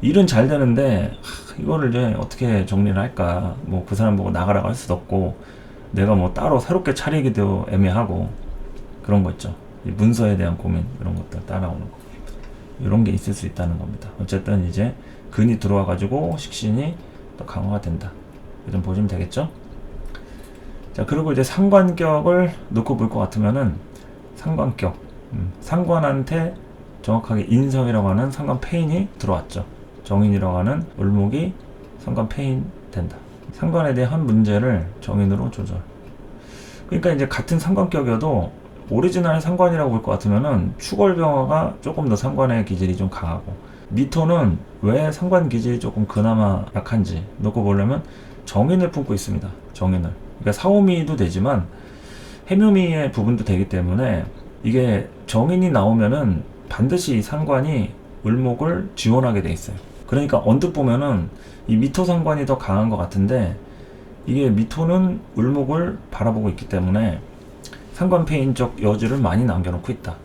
일은 잘 되는데 이거를 이제 어떻게 정리를 할까, 뭐 그 사람 보고 나가라고 할 수도 없고 내가 뭐 따로 새롭게 차리기도 애매하고 그런 거 있죠. 이 문서에 대한 고민, 이런 것들 따라오는 거, 이런 게 있을 수 있다는 겁니다. 어쨌든 이제 근이 들어와 가지고 식신이 또 강화가 된다, 좀 보시면 되겠죠. 자, 그리고 이제 상관격을 놓고 볼 것 같으면은 상관격, 상관한테 정확하게 인성이라고 하는 상관 패인이 들어왔죠. 정인이라고 하는 을목이 상관 패인 된다. 상관에 대한 문제를 정인으로 조절. 그러니까 이제 같은 상관격이어도 오리지널 상관이라고 볼 것 같으면은 축월병화가 조금 더 상관의 기질이 좀 강하고, 미토는 왜 상관 기질이 조금 그나마 약한지 놓고 보려면 정인을 품고 있습니다. 정인을. 그러니까 사오미도 되지만 해묘미의 부분도 되기 때문에 이게 정인이 나오면은 반드시 이 상관이 을목을 지원하게 돼 있어요. 그러니까 언뜻 보면은 이 미토 상관이 더 강한 것 같은데, 이게 미토는 을목을 바라보고 있기 때문에 상관패인적 여지를 많이 남겨놓고 있다.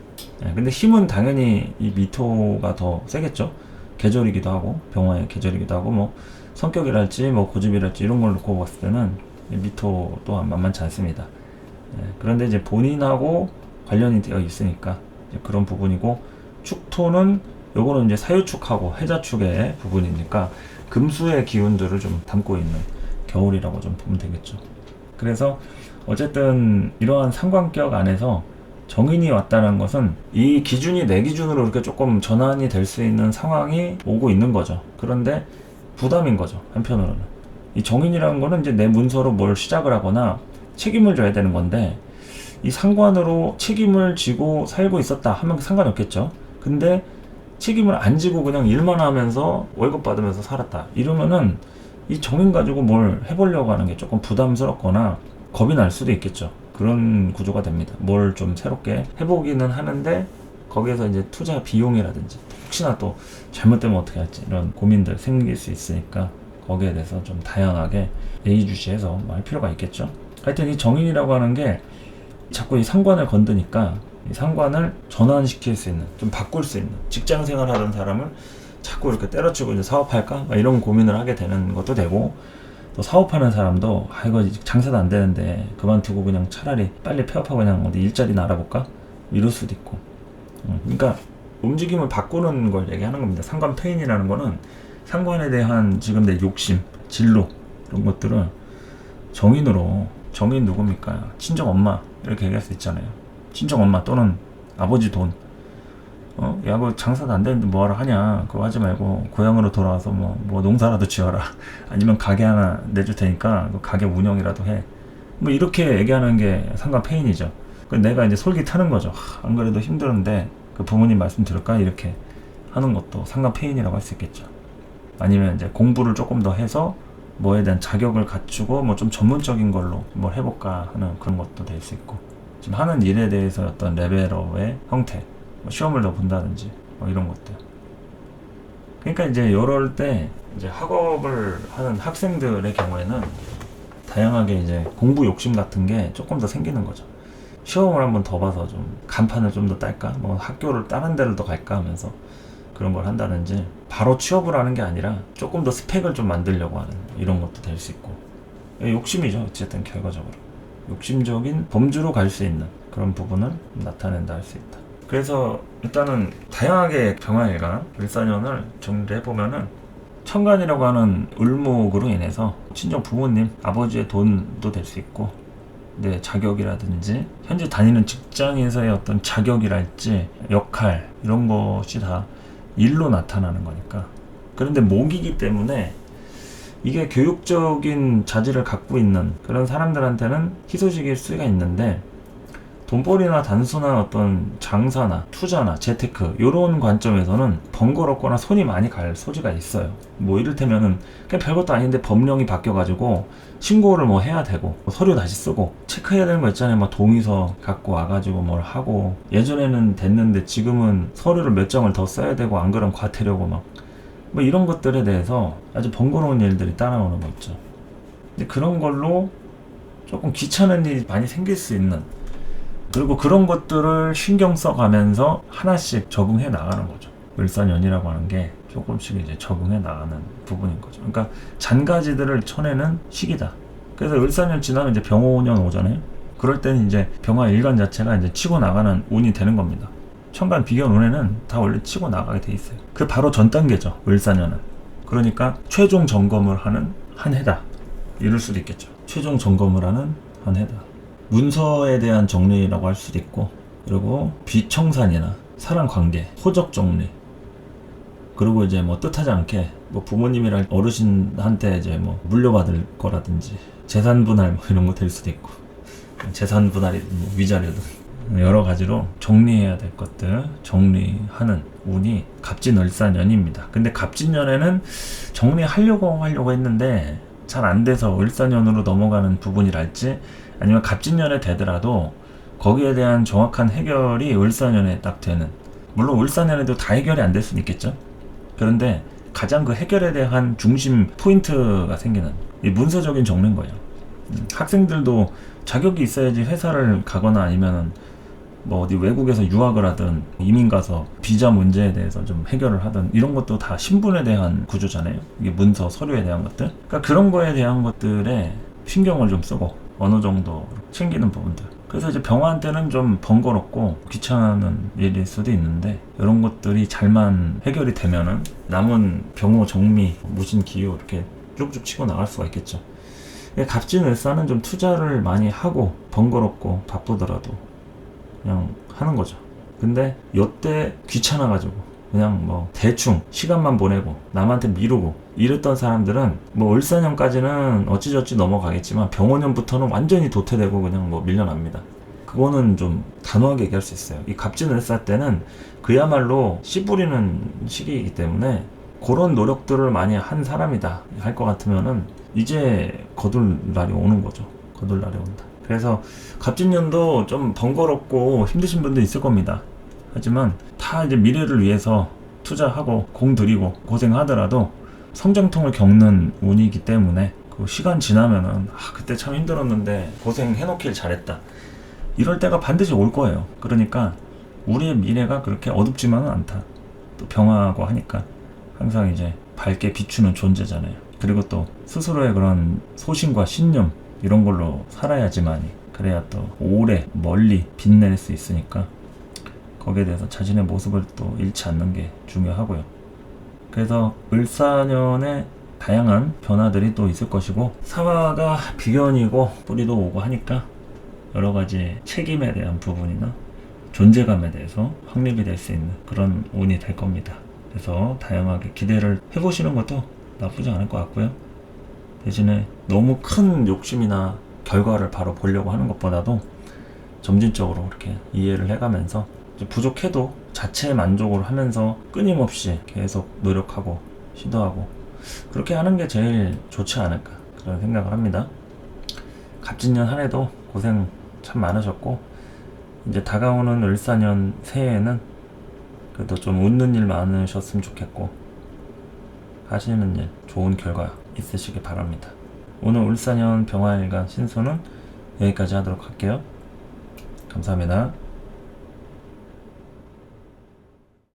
근데 힘은 당연히 이 미토가 더 세겠죠. 계절이기도 하고, 병화의 계절이기도 하고, 뭐 성격이랄지 뭐 고집이랄지 이런 걸 놓고 봤을 때는 미토 또한 만만치 않습니다. 그런데 이제 본인하고 관련이 되어 있으니까 이제 그런 부분이고, 축토는 요거는 이제 사유축하고 해자축의 부분이니까 금수의 기운들을 좀 담고 있는 겨울이라고 좀 보면 되겠죠. 그래서 어쨌든 이러한 상관격 안에서 정인이 왔다는 것은 이 기준이 내 기준으로 이렇게 조금 전환이 될 수 있는 상황이 오고 있는 거죠. 그런데 부담인 거죠, 한편으로는. 이 정인이라는 거는 이제 내 문서로 뭘 시작을 하거나 책임을 져야 되는 건데, 이 상관으로 책임을 지고 살고 있었다 하면 상관이 없겠죠. 근데 책임을 안 지고 그냥 일만 하면서 월급 받으면서 살았다 이러면은 이 정인 가지고 뭘 해보려고 하는 게 조금 부담스럽거나 겁이 날 수도 있겠죠. 그런 구조가 됩니다. 뭘 좀 새롭게 해보기는 하는데 거기에서 이제 투자 비용이라든지 혹시나 또 잘못되면 어떻게 할지 이런 고민들 생길 수 있으니까 거기에 대해서 좀 다양하게 예의주시해서 할 필요가 있겠죠. 하여튼 이 정인이라고 하는 게 자꾸 이 상관을 건드니까 이 상관을 전환시킬 수 있는, 좀 바꿀 수 있는, 직장 생활 하던 사람을 자꾸 이렇게 때려치고 이제 사업할까? 막 이런 고민을 하게 되는 것도 되고, 또 사업하는 사람도 이거 장사도 안 되는데 그만두고 그냥 차라리 빨리 폐업하고 그냥 어디 일자리나 알아볼까? 이럴 수도 있고. 그러니까 움직임을 바꾸는 걸 얘기하는 겁니다. 상관 패인이라는 거는 상관에 대한 지금 내 욕심, 진로 이런 것들을 정인으로, 정인 누굽니까? 친정 엄마 이렇게 얘기할 수 있잖아요. 친정 엄마 또는 아버지 돈, 야, 그 장사도 안 되는데 뭐하러 하냐, 그거 하지 말고 고향으로 돌아와서 뭐 농사라도 지어라, 아니면 가게 하나 내줄 테니까 그 가게 운영이라도 해, 뭐 이렇게 얘기하는 게 상관 패인이죠. 내가 이제 솔깃하는 거죠. 안 그래도 힘들었는데 그 부모님 말씀 들을까, 이렇게 하는 것도 상관 패인이라고 할 수 있겠죠. 아니면 이제 공부를 조금 더 해서 뭐에 대한 자격을 갖추고 뭐 좀 전문적인 걸로 뭘 해볼까 하는 그런 것도 될 수 있고, 지금 하는 일에 대해서 어떤 레벨업의 형태, 뭐 시험을 더 본다든지 뭐 이런 것들. 그러니까 이제 이럴 때 이제 학업을 하는 학생들의 경우에는 다양하게 이제 공부 욕심 같은 게 조금 더 생기는 거죠. 시험을 한번 더 봐서 좀 간판을 좀 더 딸까? 뭐 학교를 다른 데를 더 갈까 하면서 그런 걸 한다든지, 바로 취업을 하는 게 아니라 조금 더 스펙을 좀 만들려고 하는 이런 것도 될 수 있고. 욕심이죠. 어쨌든 결과적으로 욕심적인 범주로 갈 수 있는 그런 부분을 나타낸다 할 수 있다. 그래서 일단은 다양하게 병화일간 을사년을 정리해보면은, 천간이라고 하는 을목으로 인해서 친정 부모님, 아버지의 돈도 될 수 있고, 내 자격이라든지 현재 다니는 직장에서의 어떤 자격이랄지 역할, 이런 것이 다 일로 나타나는 거니까. 그런데 목이기 때문에 이게 교육적인 자질을 갖고 있는 그런 사람들한테는 희소식일 수가 있는데, 돈벌이나 단순한 어떤 장사나 투자나 재테크 이런 관점에서는 번거롭거나 손이 많이 갈 소지가 있어요. 뭐 이를테면은 그냥 별것도 아닌데 법령이 바뀌어가지고 신고를 뭐 해야 되고, 서류 다시 쓰고 체크해야 되는 거 있잖아요. 막 동의서 갖고 와가지고 뭘 하고, 예전에는 됐는데 지금은 서류를 몇 장을 더 써야 되고, 안 그러면 과태료고 막 뭐 이런 것들에 대해서 아주 번거로운 일들이 따라오는 거 있죠. 근데 그런 걸로 조금 귀찮은 일이 많이 생길 수 있는, 그리고 그런 것들을 신경 써가면서 하나씩 적응해 나가는 거죠. 을사년이라고 하는 게 조금씩 이제 적응해 나가는 부분인 거죠. 그러니까 잔가지들을 쳐내는 시기다. 그래서 을사년 지나면 이제 병호년 오잖아요. 그럴 때는 이제 병화 일간 자체가 이제 치고 나가는 운이 되는 겁니다. 천간 비견 운에는 다 원래 치고 나가게 돼 있어요. 그 바로 전 단계죠, 을사년은. 그러니까 최종 점검을 하는 한 해다, 이럴 수도 있겠죠. 최종 점검을 하는 한 해다. 문서에 대한 정리라고 할 수도 있고, 그리고 비청산이나 사람 관계, 호적 정리, 그리고 이제 뭐 뜻하지 않게 뭐 부모님이랑 어르신한테 이제 뭐 물려받을 거라든지 재산 분할 뭐 이런 거 될 수도 있고, 재산 분할이 뭐 위자료든 여러 가지로 정리해야 될 것들 정리하는 운이 갑진을사년입니다. 근데 갑진년에는 정리하려고 했는데 잘 안 돼서 을사년으로 넘어가는 부분이랄지, 아니면 갑진년에 되더라도 거기에 대한 정확한 해결이 을사년에 딱 되는, 물론 을사년에도 다 해결이 안 될 수는 있겠죠. 그런데 가장 그 해결에 대한 중심 포인트가 생기는 이 문서적인 정리인 거예요. 학생들도 자격이 있어야지 회사를 가거나 아니면은 뭐 어디 외국에서 유학을 하든 이민 가서 비자 문제에 대해서 좀 해결을 하든, 이런 것도 다 신분에 대한 구조잖아요. 이게 문서, 서류에 대한 것들. 그러니까 그런 거에 대한 것들에 신경을 좀 쓰고 어느 정도 챙기는 부분들. 그래서 이제 병화한테는 좀 번거롭고 귀찮은 일일 수도 있는데, 이런 것들이 잘만 해결이 되면은 남은 병호, 정미, 무신, 기요 이렇게 쭉쭉 치고 나갈 수가 있겠죠. 갑진을사는 좀 투자를 많이 하고 번거롭고 바쁘더라도 그냥 하는 거죠. 근데 요때 귀찮아가지고 그냥 뭐 대충 시간만 보내고 남한테 미루고 이랬던 사람들은 뭐 을사년까지는 어찌저찌 넘어가겠지만 병호년부터는 완전히 도태되고 그냥 뭐 밀려납니다. 그거는 좀 단호하게 얘기할 수 있어요. 이 갑진을사 때는 그야말로 씨 뿌리는 시기이기 때문에 그런 노력들을 많이 한 사람이다 할 것 같으면은 이제 거둘 날이 오는 거죠. 거둘 날이 온다. 그래서 갑진년도 좀 번거롭고 힘드신 분도 있을 겁니다. 하지만 다 이제 미래를 위해서 투자하고 공 들이고 고생하더라도 성장통을 겪는 운이기 때문에, 그 시간 지나면은 그때 참 힘들었는데 고생해놓길 잘했다, 이럴 때가 반드시 올 거예요. 그러니까 우리의 미래가 그렇게 어둡지만은 않다. 또 병화하고 하니까 항상 이제 밝게 비추는 존재잖아요. 그리고 또 스스로의 그런 소신과 신념 이런 걸로 살아야지만이, 그래야 또 오래 멀리 빛낼 수 있으니까 거기에 대해서 자신의 모습을 또 잃지 않는 게 중요하고요. 그래서 을사년에 다양한 변화들이 또 있을 것이고, 사화가 비견이고 뿌리도 오고 하니까 여러 가지 책임에 대한 부분이나 존재감에 대해서 확립이 될 수 있는 그런 운이 될 겁니다. 그래서 다양하게 기대를 해보시는 것도 나쁘지 않을 것 같고요. 대신에 너무 큰 욕심이나 결과를 바로 보려고 하는 것보다도 점진적으로 이렇게 이해를 해가면서 부족해도 자체 만족을 하면서 끊임없이 계속 노력하고 시도하고 그렇게 하는 게 제일 좋지 않을까, 그런 생각을 합니다. 갑진년 한 해도 고생 참 많으셨고, 이제 다가오는 을사년 새해에는 그래도 좀 웃는 일 많으셨으면 좋겠고, 하시는 일 좋은 결과 있으시길 바랍니다. 오늘 울산현 병화일간 신소는 여기까지 하도록 할게요. 감사합니다.